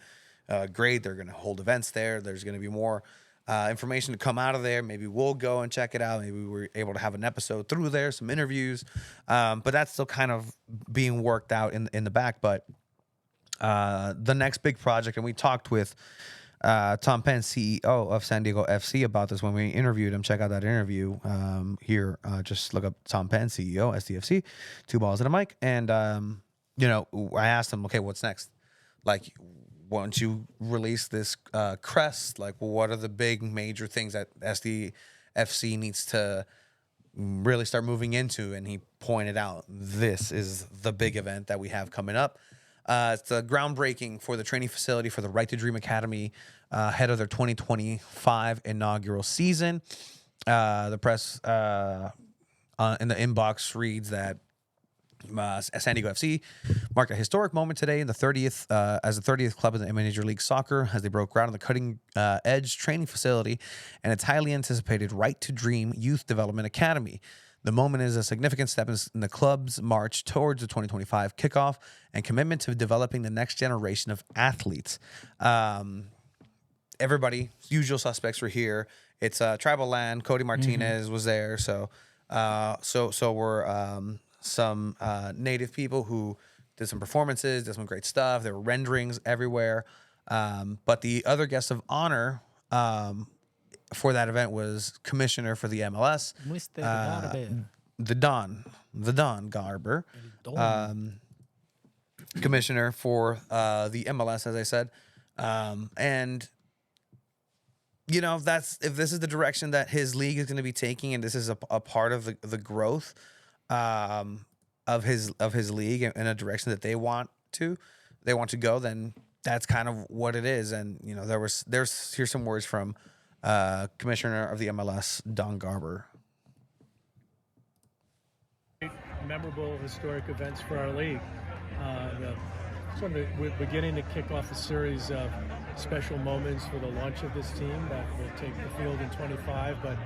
great. They're going to hold events there. There's going to be more information to come out of there. Maybe we'll go and check it out. Maybe we were able to have an episode through there, some interviews. But that's still kind of being worked out in the back. But the next big project, and we talked with Tom Penn, CEO of San Diego FC, about this when we interviewed him. Check out that interview here. Just look up Tom Penn, CEO, SDFC, 2 balls and a mic. And, I asked him, okay, what's next? Like, once you release this crest, like, what are the big major things that SDFC needs to really start moving into? And he pointed out, this is the big event that we have coming up. It's the groundbreaking for the training facility for the Right to Dream Academy ahead of their 2025 inaugural season. The press in the inbox reads that San Diego FC marked a historic moment today in the 30th as the 30th club in the Major League Soccer as they broke ground on the cutting-edge training facility and its highly anticipated Right to Dream Youth Development Academy. The moment is a significant step in the club's march towards the 2025 kickoff and commitment to developing the next generation of athletes. Everybody, usual suspects were here. It's tribal land. Cody Martinez was there. So were some native people who did some performances, did some great stuff. There were renderings everywhere. But the other guest of honor for that event was commissioner for the MLS, the Don Garber, commissioner for the MLS, as I said, and if this is the direction that his league is going to be taking, and this is a part of the growth of his league in a direction that they want to go, then that's kind of what it is. And here's some words from commissioner of the MLS, Don Garber. Memorable historic events for our league. We're beginning to kick off a series of special moments for the launch of this team that will take the field in 25. But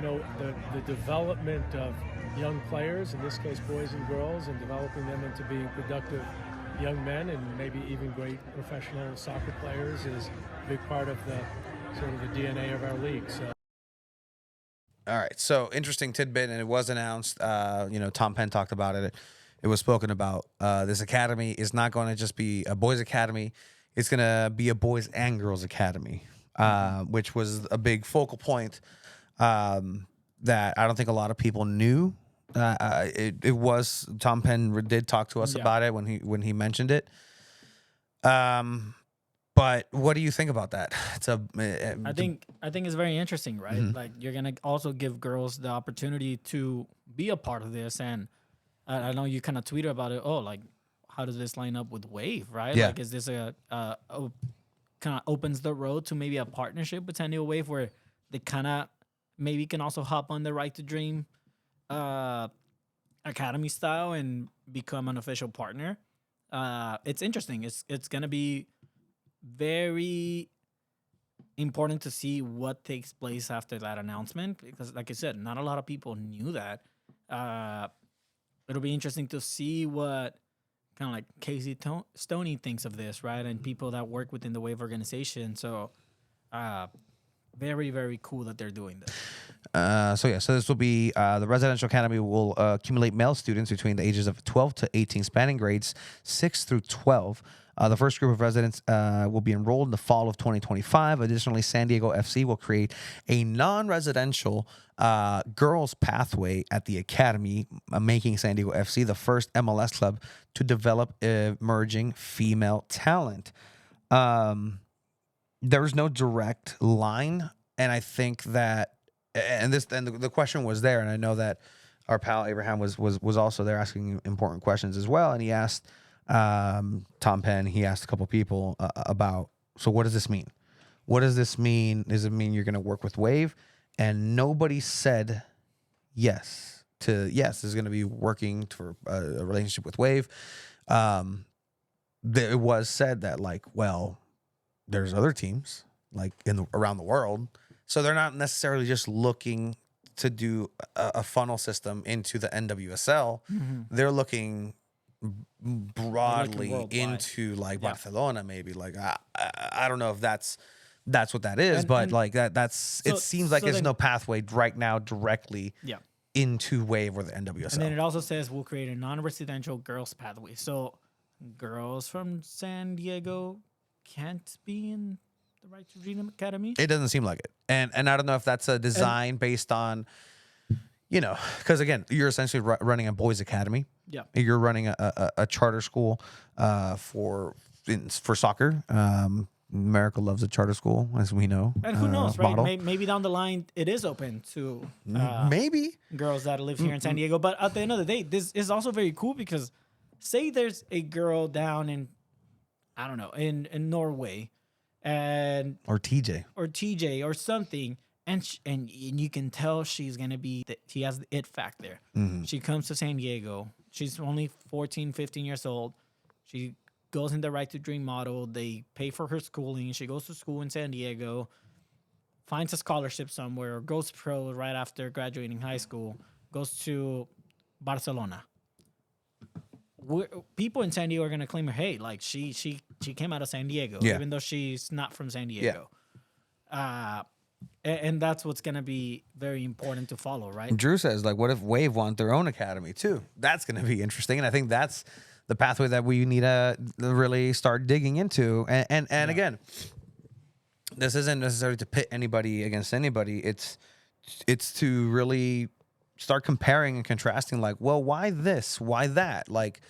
the development of young players, in this case boys and girls, and developing them into being productive young men and maybe even great professional soccer players is a big part of the sort of the DNA of our league. So. All right. So interesting tidbit, and it was announced. Tom Penn talked about it. It was spoken about. This academy is not going to just be a boys' academy. It's going to be a boys and girls academy, which was a big focal point that I don't think a lot of people knew. It was Tom Penn did talk to us about it when he mentioned it. But what do you think about that? I think it's very interesting, right? Mm-hmm. Like you're gonna also give girls the opportunity to be a part of this, and I know you kind of tweeted about it. Oh, like how does this line up with Wave, right? Yeah. Like is this a kind of opens the road to maybe a partnership with San Diego Wave where they kind of maybe can also hop on the Right to Dream academy style and become an official partner. It's interesting. It's gonna be very important to see what takes place after that announcement because, like I said, not a lot of people knew that. It'll be interesting to see what kind of like Casey Stoney thinks of this, right? And people that work within the Wave organization. So, very, very cool that they're doing this. So this will be the Residential Academy will accumulate male students between the ages of 12 to 18, spanning grades 6 through 12. The first group of residents will be enrolled in the fall of 2025. Additionally, San Diego FC will create a non-residential girls pathway at the academy, making San Diego FC the first MLS club to develop emerging female talent. There's no direct line, and I think that, and the question was there, and I know that our pal Abraham was also there asking important questions as well, and he asked Tom Penn, he asked a couple people about, so what does this mean? What does this mean? Does it mean you're going to work with Wave? And nobody said yes, this is going to be working for a relationship with Wave. It was said that, like, well, there's other teams like around the world, so they're not necessarily just looking to do a funnel system into the NWSL. Mm-hmm. They're looking broadly into like Yeah. Barcelona, maybe. Like I don't know if that's what that is, but like that's it seems like there's no pathway right now directly into Wave or the NWSL. And then it also says we'll create a non-residential girls pathway. So girls from San Diego can't be in the Right to Dream Academy? It doesn't seem like it. And I don't know if that's a design based on, because again, you're essentially running a boys' academy. Yeah. You're running a charter school for soccer. America loves a charter school, as we know. And who knows, right? Maybe down the line it is open to maybe girls that live here in San Diego. But at the end of the day, this is also very cool because say there's a girl down in, I don't know, in Norway, or TJ or something, and you can tell she's gonna be she has the it factor. Mm-hmm. She comes to San Diego. She's only 14, 15 years old. She goes in the Right to Dream model. They pay for her schooling. She goes to school in San Diego, finds a scholarship somewhere, or goes pro right after graduating high school, goes to Barcelona. People in San Diego are going to claim her, hey, like she came out of San Diego, even though she's not from San Diego. And that's what's going to be very important to follow, right? Drew says, like, what if Wave want their own academy too? That's going to be interesting. And I think that's the pathway that we need to really start digging into. And again, this isn't necessarily to pit anybody against anybody. It's to really start comparing and contrasting, like, well, why this? Why that? Like,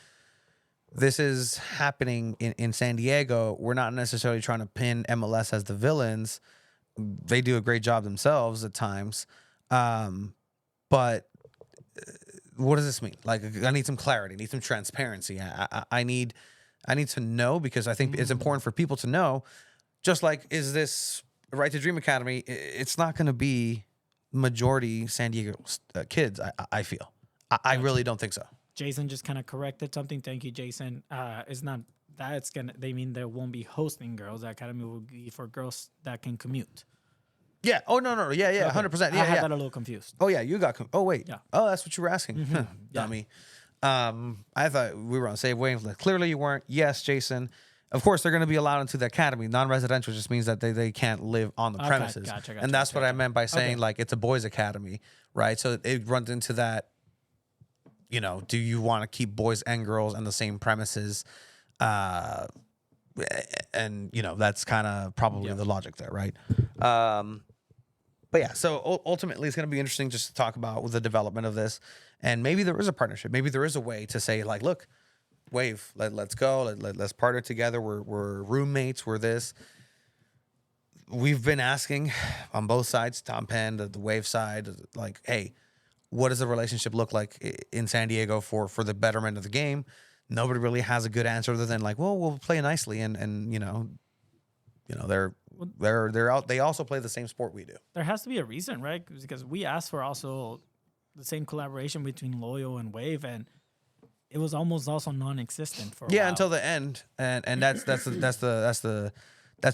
this is happening in San Diego. We're not necessarily trying to pin MLS as the villains. They do a great job themselves at times. But what does this mean? Like, I need some clarity. I need some transparency. I need to know, because I think it's important for people to know, just like, is this Right to Dream Academy? It's not going to be majority San Diego kids. I feel. I really don't think so. Jason just kind of corrected something. Thank you, Jason. It's not that it's gonna. They mean they won't be hosting girls. The academy will be for girls that can commute. Yeah. Oh no. Yeah. 100%. Yeah. I had that a little confused. Oh yeah. You got. Oh wait. Yeah. Oh, that's what you were asking. Mm-hmm. Dummy. I thought we were on the same wavelength. Clearly you weren't. Yes, Jason. Of course, they're going to be allowed into the academy. Non-residential just means that they can't live on the premises. Gotcha, and that's what I meant by saying, like, it's a boys' academy, right? So it runs into that, do you want to keep boys and girls on the same premises? And, that's kind of probably the logic there, right? yeah, so ultimately it's going to be interesting just to talk about the development of this, and maybe there is a partnership. Maybe there is a way to say like, look, Wave, let's go, let's partner together. We're roommates. We're this. We've been asking on both sides, Tom Penn, the Wave side, like, hey, what does the relationship look like in San Diego for the betterment of the game? Nobody really has a good answer other than like, well, we'll play nicely, and they're out. They also play the same sport we do. There has to be a reason, right? Because we asked for also the same collaboration between Loyo and Wave, and it was almost also non-existent for a while. Until the end, and that's the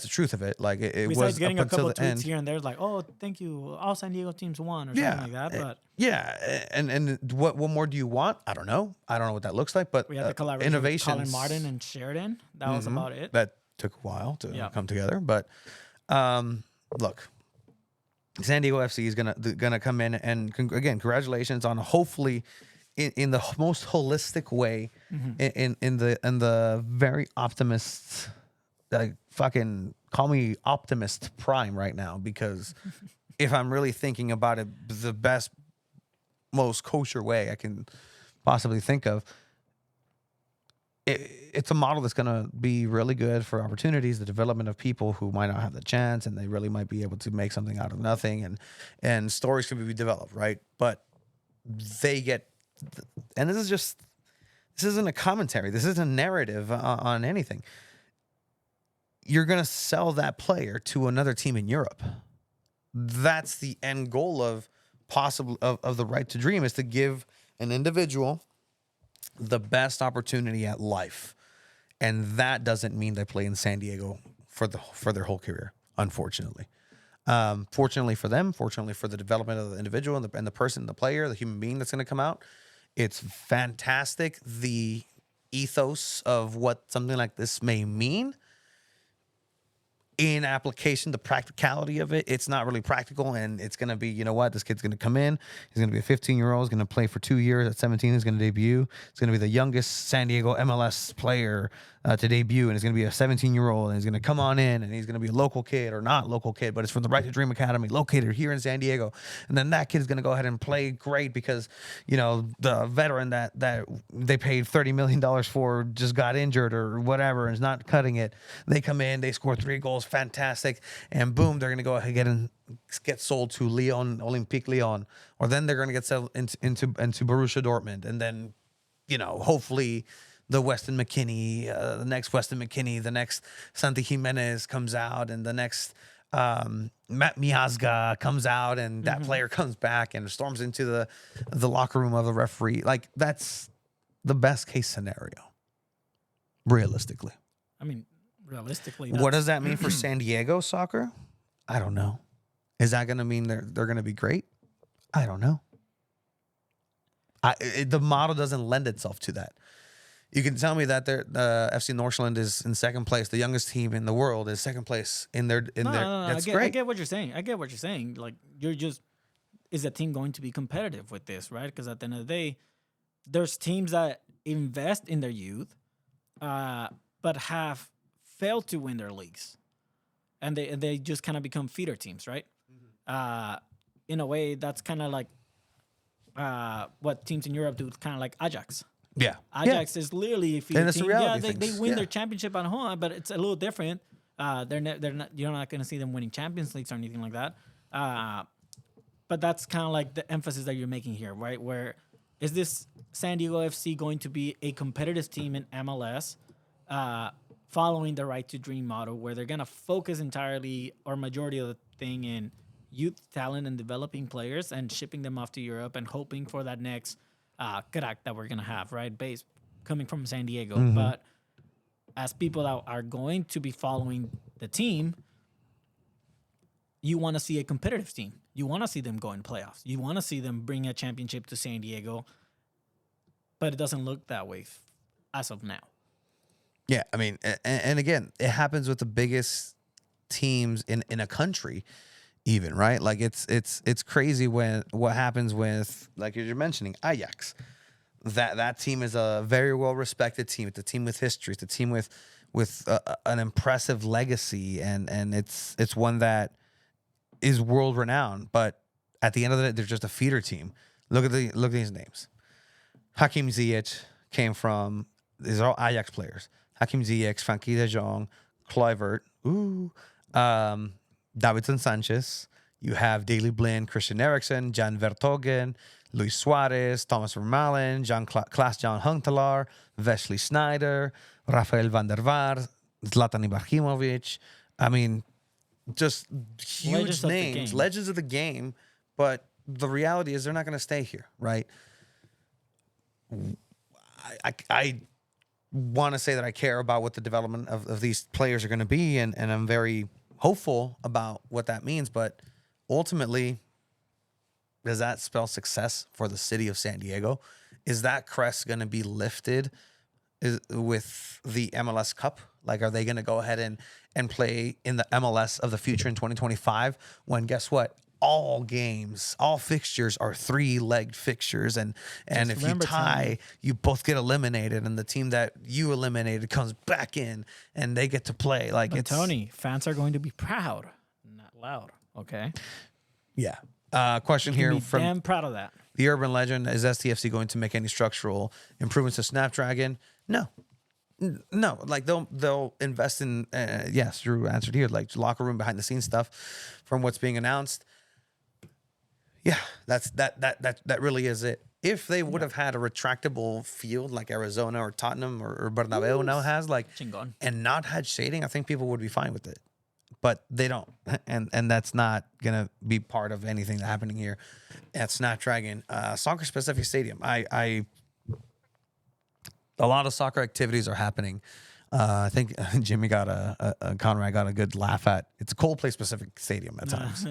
truth of it. Like it Besides was getting up a couple until the tweets end. here and there, like, oh, thank you, all San Diego teams won or something like that. But and what more do you want? I don't know what that looks like. But we had the collaboration with innovations. Colin Martin and Sheridan. That was about it. That took a while to come together, but look, San Diego FC is gonna come in, and again, congratulations on hopefully in the most holistic way, in the very optimist, like fucking call me optimist prime right now, because if I'm really thinking about it, the best, most kosher way I can possibly think of. It's a model that's going to be really good for opportunities, the development of people who might not have the chance, and they really might be able to make something out of nothing, and stories can be developed, right? But they get, and this isn't a commentary. This isn't a narrative on anything. You're going to sell that player to another team in Europe. That's the end goal of the right to dream, is to give an individual the best opportunity at life, and that doesn't mean they play in San Diego for their whole career, unfortunately. Fortunately for them, fortunately for the development of the individual and the person, the player, the human being that's going to come out, it's fantastic. The ethos of what something like this may mean in application, the practicality of it, it's not really practical, and it's going to be, you know what, this kid's going to come in, he's going to be a 15-year-old, he's going to play for 2 years, at 17 he's going to debut, it's going to be the youngest San Diego MLS player to debut, and he's going to be a 17-year-old, and he's going to come on in, and he's going to be a local kid or not local kid, but it's from the Right to Dream Academy, located here in San Diego, and then that kid is going to go ahead and play great because, the veteran that they paid $30 million for just got injured or whatever and is not cutting it. They come in, they score 3 goals, fantastic, and boom, they're going to go ahead and get sold to Olympique Lyon, or then they're going to get sold into Borussia Dortmund, and then, hopefully the Weston McKinney, the next Weston McKinney, the next Santi Jimenez comes out, and the next Matt Miazga comes out, and that player comes back and storms into the locker room of the referee. Like, that's the best case scenario, realistically. I mean, realistically, what does that mean for San Diego soccer? I don't know. Is that going to mean they're going to be great? I don't know. The model doesn't lend itself to that. You can tell me that FC Northland is in second place. The youngest team in the world is second place in their. No, That's great. great. I get what you're saying. Like, is the team going to be competitive with this, right? Because at the end of the day, there's teams that invest in their youth, but have failed to win their leagues, and they just kind of become feeder teams, right? In a way, that's kind of like what teams in Europe do, kind of like Ajax. Yeah, Ajax is literally a feeder team. Yeah, they win their Yeah. championship at home, but it's a little different. They're not. You're not going to see them winning Champions Leagues or anything like that. But that's kind of like the emphasis that you're making here, right? Where is this San Diego FC going to be a competitive team in MLS, following the Right to Dream model, where they're going to focus entirely or majority of the thing in youth talent and developing players and shipping them off to Europe and hoping for that next crack that we're going to have, right? Base coming from San Diego. But as people that are going to be following the team, you want to see a competitive team. You want to see them go in playoffs. You want to see them bring a championship to San Diego. But it doesn't look that way as of now. Yeah, I mean, and again, it happens with the biggest teams in a country, even, right? Like it's crazy when what happens with, like you're mentioning, Ajax. That team is a very well respected team. It's a team with history. It's a team with an impressive legacy, and it's one that is world renowned, but at the end of the day, they're just a feeder team. Look at these names. Hakim Ziyech came from, these are all Ajax players. Hakim Ziyech, Frankie de Jong, Kluivert, Davidson Sanchez. You have Daley Blind, Christian Eriksen, Jan Vertonghen, Luis Suarez, Thomas Vermaelen, Klaas-Jan Huntelaar, Wesley Sneijder, Rafael van der Vaart, Zlatan Ibrahimovic. I mean, just huge names, legends of the game. But the reality is they're not going to stay here, right? I want to say that I care about what the development of these players are going to be, and I'm very hopeful about what that means. But ultimately, does that spell success for the city of San Diego? Is that crest going to be lifted with the MLS Cup? Like, are they going to go ahead and play in the MLS of the future in 2025 when, guess what? All games, all fixtures are 3-legged fixtures, and if you tie, you both get eliminated, and the team that you eliminated comes back in, and they get to play. Like, but Tony, fans are going to be proud, not loud. Okay. Yeah. Question here from damn proud of that. The urban legend: is STFC going to make any structural improvements to Snapdragon? No. Like they'll invest in yes, Drew answered here, like locker room behind the scenes stuff from what's being announced. Yeah, that really is it. If they would have had a retractable field like Arizona or Tottenham or Bernabeu now has, like, Chingon, and not had shading, I think people would be fine with it. But they don't, and that's not gonna be part of anything that's happening here at Snapdragon. Soccer specific stadium. A lot of soccer activities are happening. I think Jimmy got Conrad got a good laugh at. It's a Coldplay specific stadium at times.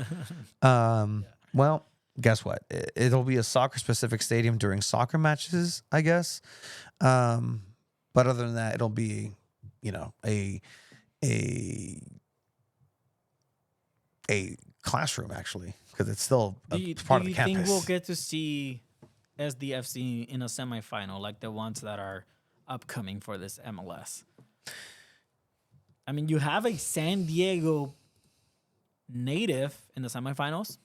Well, guess what? It'll be a soccer specific stadium during soccer matches, I guess. But other than that, it'll be, a classroom, actually, because it's still part of the campus. Do you think we'll get to see SDFC in a semifinal like the ones that are upcoming for this MLS? I mean, you have a San Diego native in the semifinals,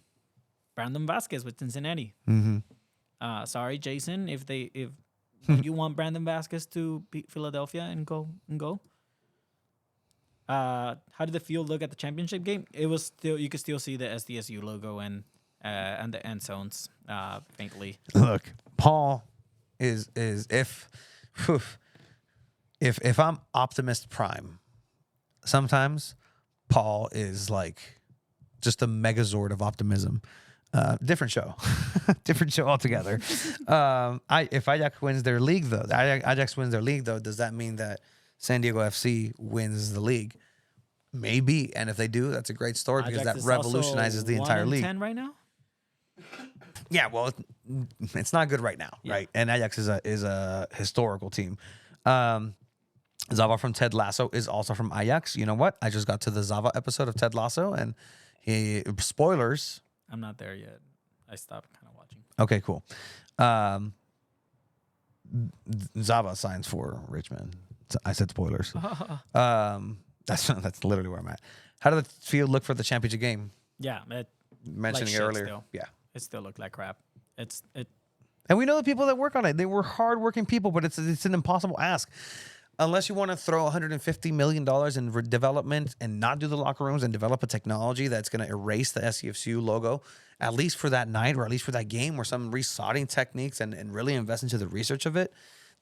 Brandon Vasquez with Cincinnati. Mm-hmm. Sorry, Jason, if you want Brandon Vasquez to beat Philadelphia and go. How did the field look at the championship game? It was still, you could still see the SDSU logo and the end zones faintly. Look, Paul is if I'm Optimist Prime, sometimes Paul is like just a megazord of optimism. Different show, different show altogether. If Ajax wins their league, though, does that mean that San Diego FC wins the league? Maybe, and if they do, that's a great story because Ajax that revolutionizes the entire league. 1-10 right now. Yeah, well, it's not good right now, right? And Ajax is a historical team. Zava from Ted Lasso is also from Ajax. You know what? I just got to the Zava episode of Ted Lasso, and spoilers. I'm not there yet. I stopped kind of watching. Okay, cool. Zava signs for Richmond. I said spoilers. That's literally where I'm at. How did the field look for the championship game? Yeah, Mentioning like it earlier. Still. Yeah, it still looked like crap. And we know the people that work on it. They were hardworking people, but it's an impossible ask. Unless you want to throw $150 million in development and not do the locker rooms and develop a technology that's going to erase the SCFCU logo, at least for that night or at least for that game, or some resodding techniques and really invest into the research of it,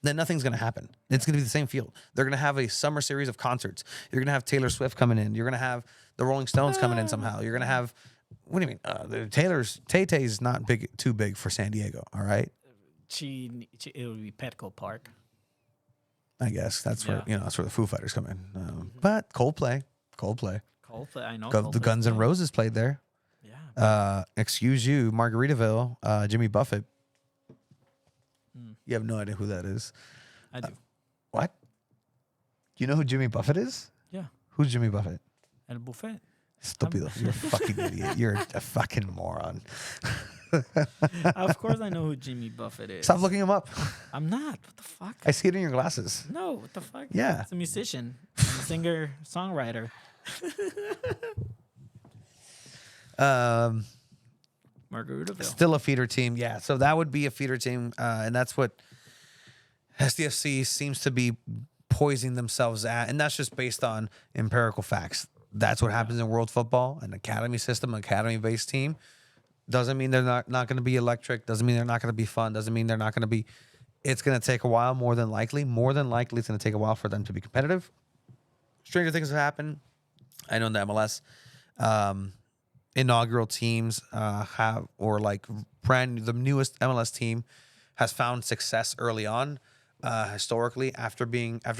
then nothing's going to happen. It's going to be the same field. They're going to have a summer series of concerts. You're going to have Taylor Swift coming in. You're going to have the Rolling Stones coming in somehow. You're going to have, what do you mean? Tay-Tay's not too big for San Diego, all right? It would be Petco Park. I guess that's where that's where the Foo Fighters come in. But Coldplay, I know. the Guns N' Roses played there. Yeah. Excuse you, Margaritaville, Jimmy Buffett. You have no idea who that is. I do. What? You know who Jimmy Buffett is? Yeah. Who's Jimmy Buffett? El Buffet. Stupido. You're a fucking idiot. You're a fucking moron. Of course I know who Jimmy Buffett is. Stop looking him up. I'm not. What the fuck? I see it in your glasses. No, what the fuck? Yeah. It's a musician, a singer, songwriter. Margaritaville. Still a feeder team. Yeah. So that would be a feeder team. And that's what SDFC seems to be poising themselves at. And that's just based on empirical facts. That's what happens in world football, an academy system, an academy-based team. Doesn't mean they're not going to be electric. Doesn't mean they're not going to be fun. Doesn't mean they're not going to be. It's going to take a while, more than likely. More than likely, it's going to take a while for them to be competitive. Stranger things have happened. I know in the MLS, inaugural teams have, or like the newest MLS team has found success early on, historically after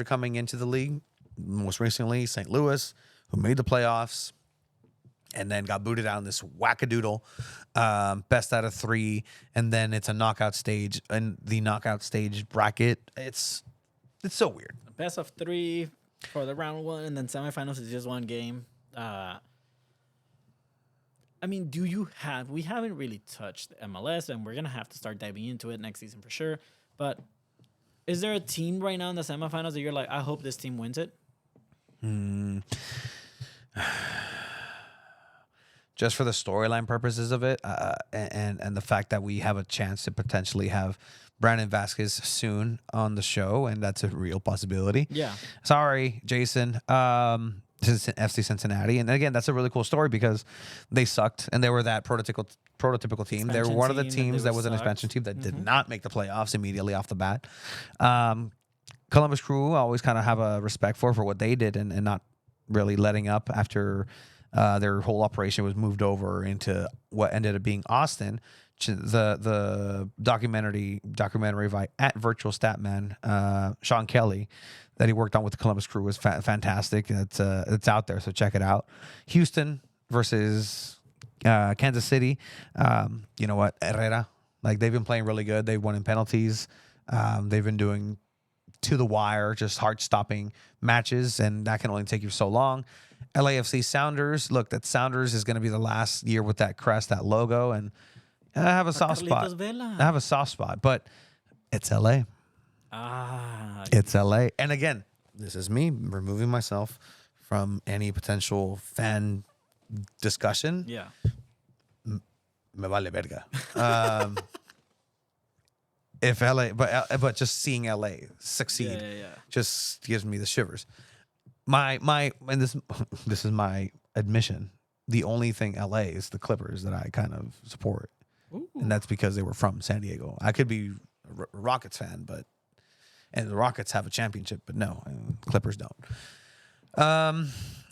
coming into the league. Most recently, St. Louis, who made the playoffs and then got booted out in this wackadoodle, best out of 3, and then it's a knockout stage. And the knockout stage bracket, it's so weird. Best of 3 for the round 1, and then semifinals is just one game. I mean, we haven't really touched the MLS, and we're going to have to start diving into it next season for sure. But is there a team right now in the semifinals that you're like, I hope this team wins it? Just for the storyline purposes of it, and the fact that we have a chance to potentially have Brandon Vasquez soon on the show, and that's a real possibility. Yeah. Sorry, Jason. FC Cincinnati, and again, that's a really cool story because they sucked, and they were that prototypical team. They were one of the teams that was an expansion team that did not make the playoffs immediately off the bat. Columbus Crew, I always kind of have a respect for what they did, and not really letting up after their whole operation was moved over into what ended up being Austin. The documentary by @Virtual Statman, Sean Kelly, that he worked on with the Columbus Crew was fantastic. It's out there, so check it out. Houston versus Kansas City. You know what, Herrera, like they've been playing really good. They've won in penalties. They've been doing to the wire, just heart-stopping matches, and that can only take you so long. LAFC Sounders. Look, that Sounders is going to be the last year with that crest, that logo, and I have a soft spot. But it's LA. It's LA. And again, this is me removing myself from any potential fan discussion. Yeah. Me vale verga. If LA, but just seeing LA succeed just gives me the shivers. And this is my admission. The only thing LA is the Clippers that I kind of support. Ooh. And that's because they were from San Diego. I could be a Rockets fan, and the Rockets have a championship, but no, Clippers don't.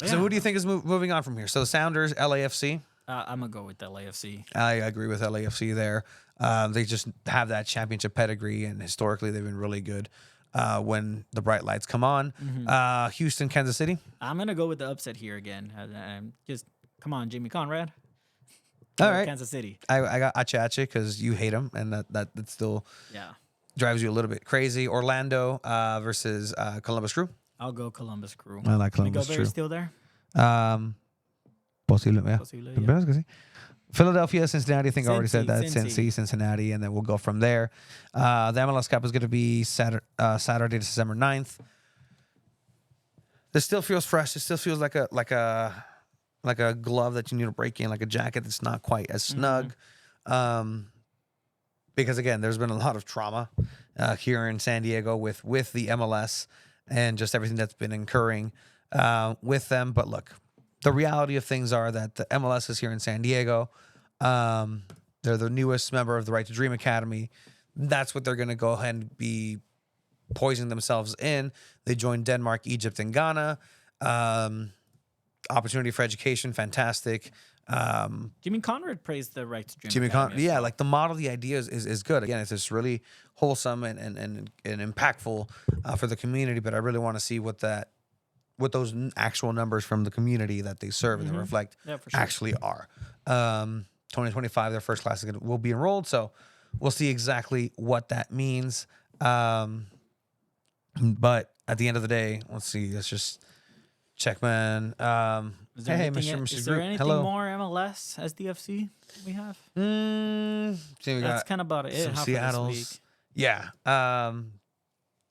So who do you think is moving on from here? So Sounders, LAFC. I'm gonna go with LAFC. I agree with LAFC there. They just have that championship pedigree, and historically they've been really good when the bright lights come on. Mm-hmm. Houston, Kansas City. I'm gonna go with the upset here again. Just come on, Jimmy Conrad. All right, Kansas City. I got Acha because you hate him, and that still drives you a little bit crazy. Orlando versus Columbus Crew. I'll go Columbus Crew. I like Columbus Crew. Still there? Posible, yeah. Philadelphia, Cincinnati. I think I already said that. Cincinnati, and then we'll go from there. The MLS Cup is going to be Saturday, December 9th. This still feels fresh. It still feels like a glove that you need to break in, like a jacket that's not quite as snug. Because again, there's been a lot of trauma here in San Diego with the MLS and just everything that's been incurring with them. But look, the reality of things are that the MLS is here in San Diego. They're the newest member of the Right to Dream Academy. That's what they're going to go ahead and be poisoning themselves in. They joined Denmark, Egypt, and Ghana. Opportunity for education, fantastic. Jimmy Conrad praised the Right to Dream Jimmy Academy. Conrad, like the model, the idea is good. Again, it's just really wholesome and impactful for the community. But I really want to see what those actual numbers from the community that they serve and they reflect actually are. 2025, their first class will be enrolled, so we'll see exactly what that means. But at the end of the day, let's see. Let's just check, man. Is there anything more MLS SDFC we have? That's kind of about it. Some Seattle's. Yeah.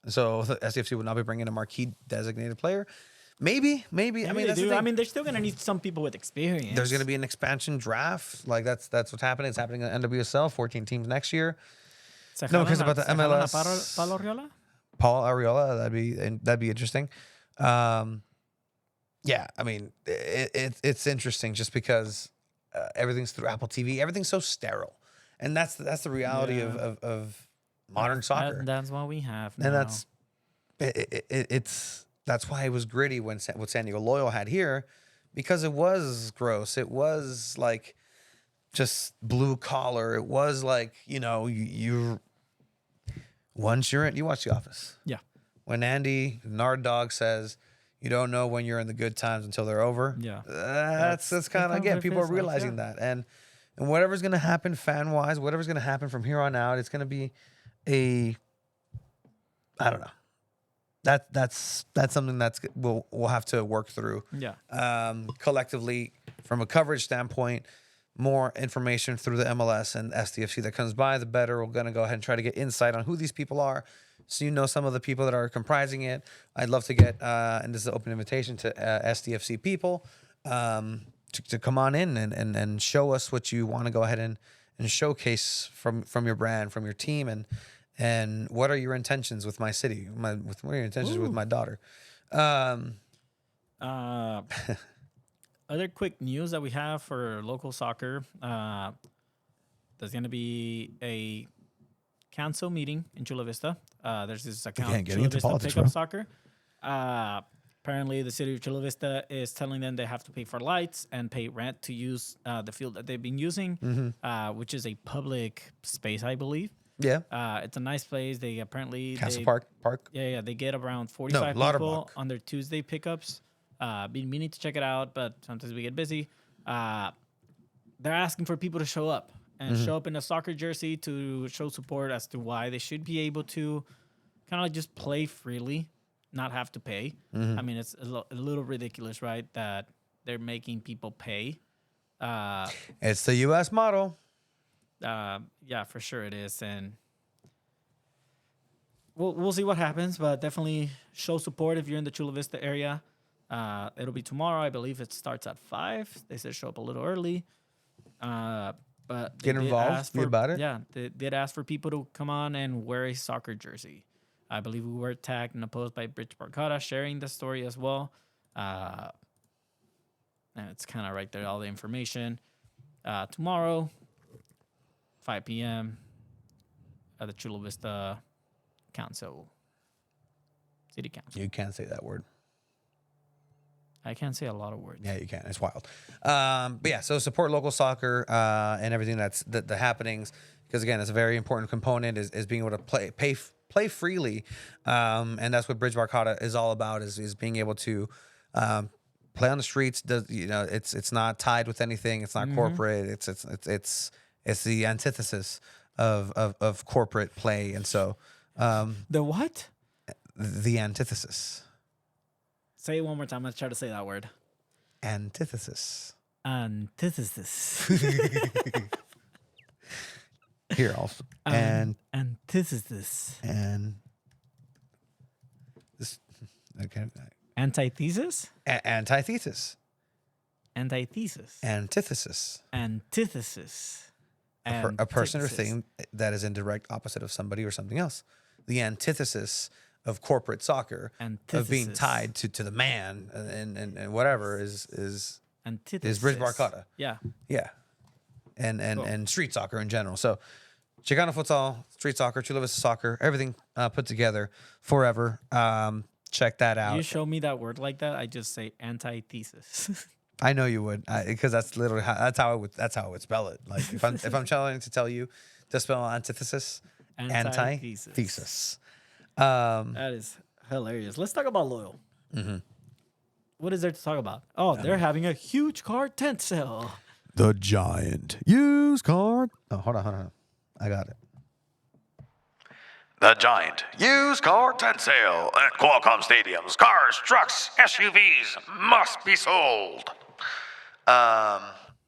So the SDFC would not be bringing a marquee designated player. Maybe. I Maybe mean, they that's the do. thing. I mean, they're still gonna need some people with experience. There's going to be an expansion draft. Like that's what's happening. It's happening in NWSL. 14 teams next year. No, because about the MLS. Paulo Arriola? Paul Arriola. That'd be interesting. Yeah, I mean, it's interesting just because everything's through Apple TV. Everything's so sterile, and that's the reality of modern soccer. That's what we have now. And that's why it was gritty when what San Diego Loyal had here, because it was gross. It was like just blue collar. It was like, you once you're in, you watch The Office. Yeah. When Andy Nard Dog says, you don't know when you're in the good times until they're over. Yeah. That's kind of, again, people are realizing that. And whatever's going to happen fan wise, whatever's going to happen from here on out, it's going to be I don't know. That's something we'll have to work through. Yeah. Collectively, from a coverage standpoint, more information through the MLS and SDFC that comes by, the better. We're going to go ahead and try to get insight on who these people are, so some of the people that are comprising it. I'd love to get, and this is an open invitation to SDFC people, to come on in and show us what you want to go ahead and showcase from your brand, from your team, and what are your intentions with my city? What are your intentions with my daughter? Other quick news that we have for local soccer. There's going to be a council meeting in Chula Vista. There's this account, Chula Vista Pickup Soccer. Apparently, the city of Chula Vista is telling them they have to pay for lights and pay rent to use the field that they've been using, which is a public space, I believe. Yeah. It's a nice place. They apparently... Castle Park. Yeah. They get around 45 people on their Tuesday pickups. Been meaning to check it out, but sometimes we get busy. They're asking for people to show up and show up in a soccer jersey to show support as to why they should be able to kind of like just play freely, not have to pay. I mean, it's a little ridiculous, right? That they're making people pay. It's the U.S. model. Yeah, for sure it is, and we'll see what happens. But definitely show support if you're in the Chula Vista area. It'll be tomorrow, I believe. It starts at 5. They said show up a little early. But get involved. Be about it. Yeah, they did ask for people to come on and wear a soccer jersey. I believe we were tagged in a post by Bridge Barcata sharing the story as well. And it's kind of right there, all the information. Tomorrow, 5 p.m. at the Chula Vista City Council. You can't say that word. I can't say a lot of words. Yeah, you can. It's wild. But yeah, so support local soccer and everything that's the happenings, because again, it's a very important component is being able to play freely, and that's what Bridge Barcata is all about is being able to play on the streets. It's not tied with anything. It's not corporate. It's the antithesis of corporate play, and so the what? The antithesis. Say it one more time. Let's try to say that word. Antithesis. Antithesis. Here also. Antithesis. And this. Okay. Antithesis. Antithesis. Antithesis. Antithesis. Antithesis. A person or thing that is in direct opposite of somebody or something else. The antithesis of corporate soccer, of being tied to the man and whatever is Bridge Barcata. Yeah. And cool. And street soccer in general. So Chicano futsal, street soccer, Chula Vista soccer, everything put together forever. Check that out. You show me that word like that, I just say antithesis. I know you would, because that's literally that's how I would spell it. Like if I'm trying to tell you to spell antithesis, antithesis. That is hilarious. Let's talk about Loyal. What is there to talk about? Oh, they're having a huge car tent sale. The giant used car. Oh, hold on. I got it. The giant used car tent sale at Qualcomm Stadiums. Cars, trucks, SUVs must be sold. All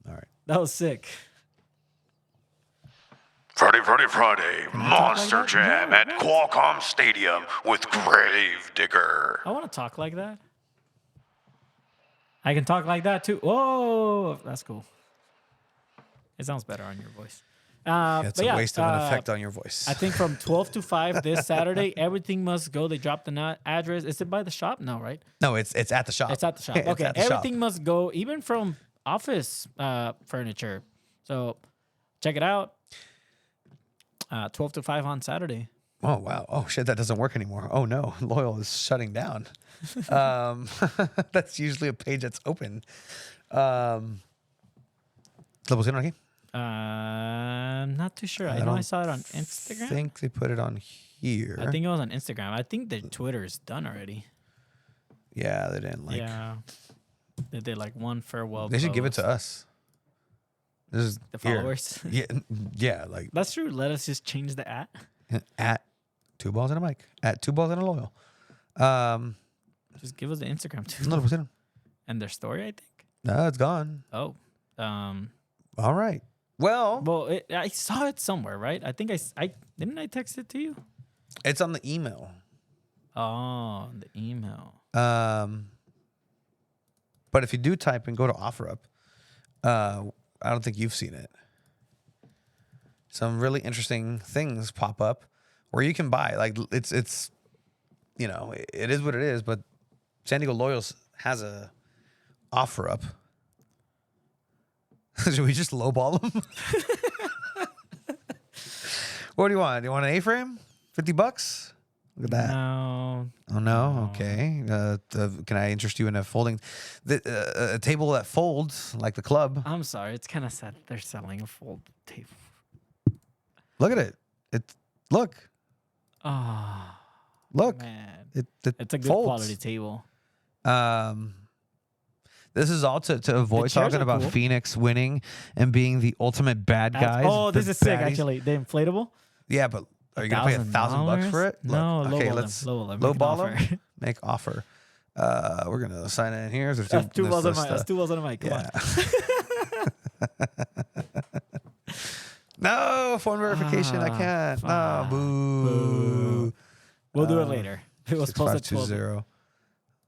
right. That was sick. Friday, Monster Jam at Qualcomm Stadium with Grave Digger. I want to talk like that. I can talk like that too. Whoa, that's cool. It sounds better on your voice. It's a waste of an effect on your voice. I think from 12 to 5 this Saturday, everything must go. They dropped the address. Is it by the shop? No, right? No, it's at the shop. It's at the shop. It's Okay, at the everything shop. must go, even from office furniture. So check it out. 12 to 5 on Saturday. Oh, wow. Oh, shit, that doesn't work anymore. Oh, no. Loyal is shutting down. That's usually a page that's open. ¿Lo pusieron aquí? I'm not too sure. I know I saw it on Instagram. I think they put it on here. I think it was on Instagram. I think the Twitter is done already. Yeah, they didn't like. Yeah. They did like one farewell. They should give it post. to us. This is The here. followers. Yeah, like That's true. Let us just change the at 2 balls and a mic. At 2 balls and a loyal. Just give us the Instagram too. No lo pusieron. And their story, I think. No, it's gone. Oh. All right. Well, I saw it somewhere, right? I think I didn't I text it to you? it's on the email. Oh, the email. But if you do type and go to OfferUp, I don't think you've seen it. Some really interesting things pop up where you can buy. Like it's it is what it is. But San Diego Loyals has a OfferUp. Should we just lowball them? What do you want? Do you want an A-frame? $50? Look at that. No. Oh no. Okay. Can I interest you in a a table that folds like the club? I'm sorry. It's kind of sad they're selling a fold table. Look at it. Look. Oh, Look. man. It It's a good folds. quality table. This is all to avoid chairs talking are about cool. Phoenix winning and being the ultimate bad guys. Oh, this the is sick, baddies. actually. The inflatable? Yeah, but are you gonna pay $1,000 for it? No, Look, okay, let's lowball them. lowball them. Make offer. We're gonna sign in here. There's That's two balls on this, my. That's 2 balls on my. Come on. No, phone verification. I can't. No, boo. We'll do it later. It was supposed at 12. 6520.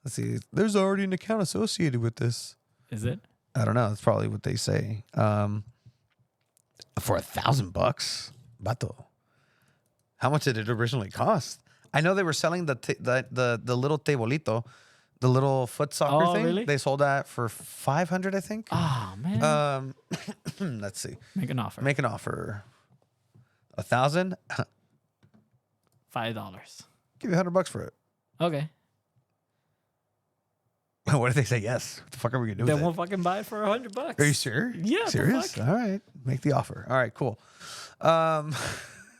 Let's see. There's already an account associated with this. Is it? I don't know. That's probably what they say. For $1,000, bato. How much did it originally cost? I know they were selling the little tebolito, the little foot soccer Oh, thing. really? They sold that for $500, I think. Oh man. Let's see. Make an offer. Make an offer. 1,000. $5. Give you $100 for it. Okay. What if they say yes? What the fuck are we gonna do Then with we'll it? fucking buy it for $100. Are you sure? Yeah, the Serious? fuck? All right. Make the offer. All right, cool.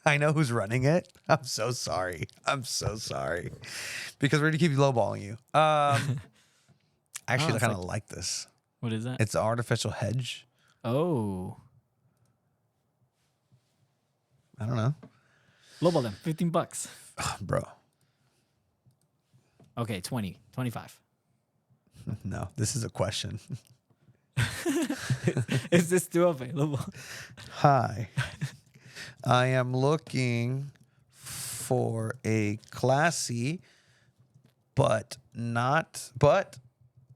I know who's running it. I'm so sorry. Because we're gonna keep lowballing you. Actually, I it's kind of like this. What is that? It's an artificial hedge. Oh. I don't know. Lowball them. $15. Bro. Okay, 20, 25. No, this is a question. Is this still available? Hi. I am looking for a classy, but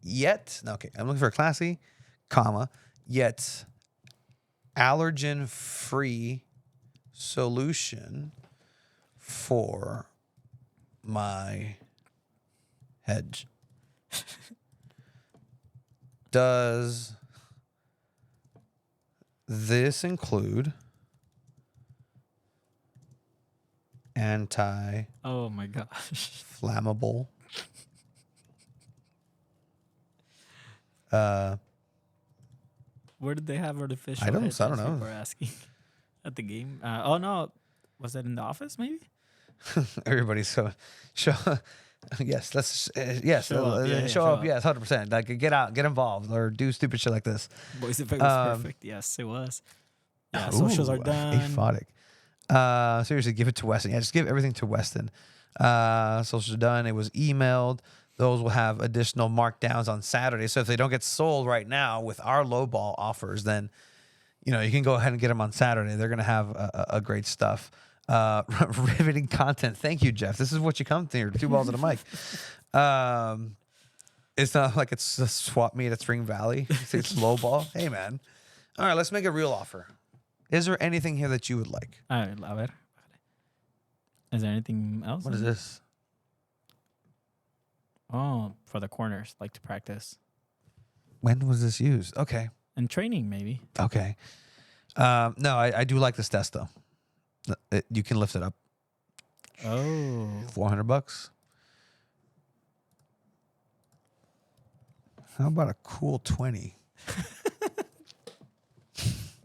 yet, okay, I'm looking for a classy, yet allergen-free solution for my hedge. Does this include Oh my gosh. flammable Where did they have artificial? I don't hedges, know. people are asking at the game. Oh no, was that in the office? Maybe. everybody's so show yes let's yes Show up. Yeah, show show up up. yes 100%, like get out, get involved, or do stupid shit like this. Voice effect was perfect. Yes, it was. Yeah, socials are Ooh, done. aphotic. Seriously, give it to Weston. Yeah, just give everything to Weston. Socials are done. It was emailed. Those will have additional markdowns on Saturday. So if they don't get sold right now with our lowball offers, then you can go ahead and get them on Saturday. They're gonna have a great stuff. Riveting content. Thank you, Jeff. This is what you come to here. 2 balls and a mic. It's not like it's a swap meet at Spring Valley. It's low ball. Hey, man. All right, let's make a real offer. Is there anything here that you would like? A ver. Is there anything else? What is this? Oh, for the corners, like to practice. When was this used? Okay. And training, maybe. Okay. No, I do like this desk, though. You can lift it up. Oh. $400. How about a cool 20?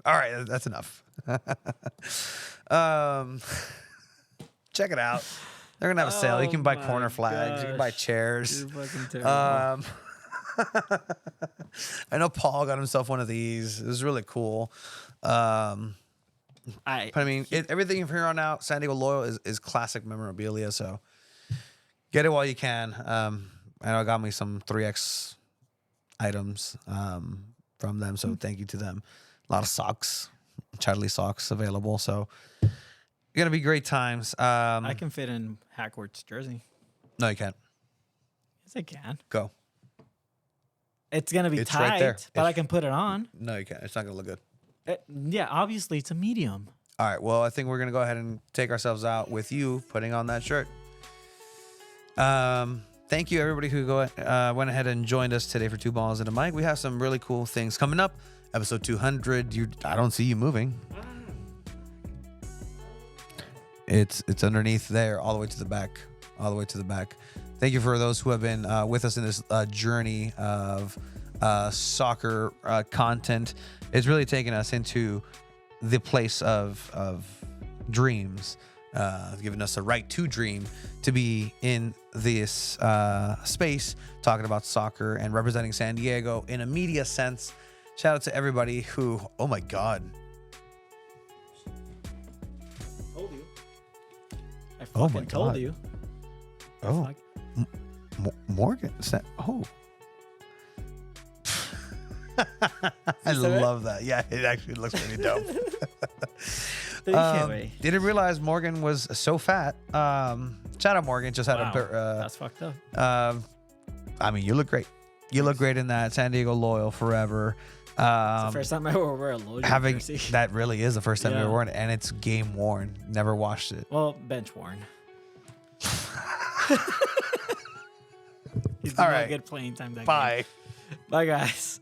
All right, that's enough. Check it out. They're gonna have a sale. You can buy corner flags. You can buy chairs. You're fucking terrible. I know Paul got himself one of these. It was really cool. But I mean, everything from here on out, San Diego Loyal is classic memorabilia. So get it while you can. I know I got me some 3X items from them, so thank you to them. A lot of socks, Charlie socks available. So gonna be great times. I can fit in Hackworth's jersey. No, you can't. Yes, I can. Go. It's gonna be It's tight, right there. but I can put it on. No, you can't. It's not gonna look good. Yeah, obviously it's a medium. All right. Well, I think we're gonna go ahead and take ourselves out with you putting on that shirt. Thank you everybody who went ahead and joined us today for Two Balls and a Mic. We have some really cool things coming up. Episode 200. I don't see you moving. It's underneath there, all the way to the back, all the way to the back. Thank you for those who have been with us in this journey of soccer content. It's really taken us into the place of dreams, giving us a right to dream, to be in this space talking about soccer and representing San Diego in a media sense. Shout out to everybody who, oh my God. Told you. I Oh fucking my told God. you. Oh, Fuck. Morgan. Oh. I love that. Yeah, it actually looks pretty dope. Didn't realize Morgan was so fat. Shout out Morgan. Just had That's fucked up. I mean, you look great. You look great in that. San Diego Loyal forever. It's the first time I ever wear a logo jersey. That really is the first time you Yeah. ever worn it, and it's game worn. Never washed it. Well, bench worn. He's All not right. good playing time. That Bye. Game. Bye, guys.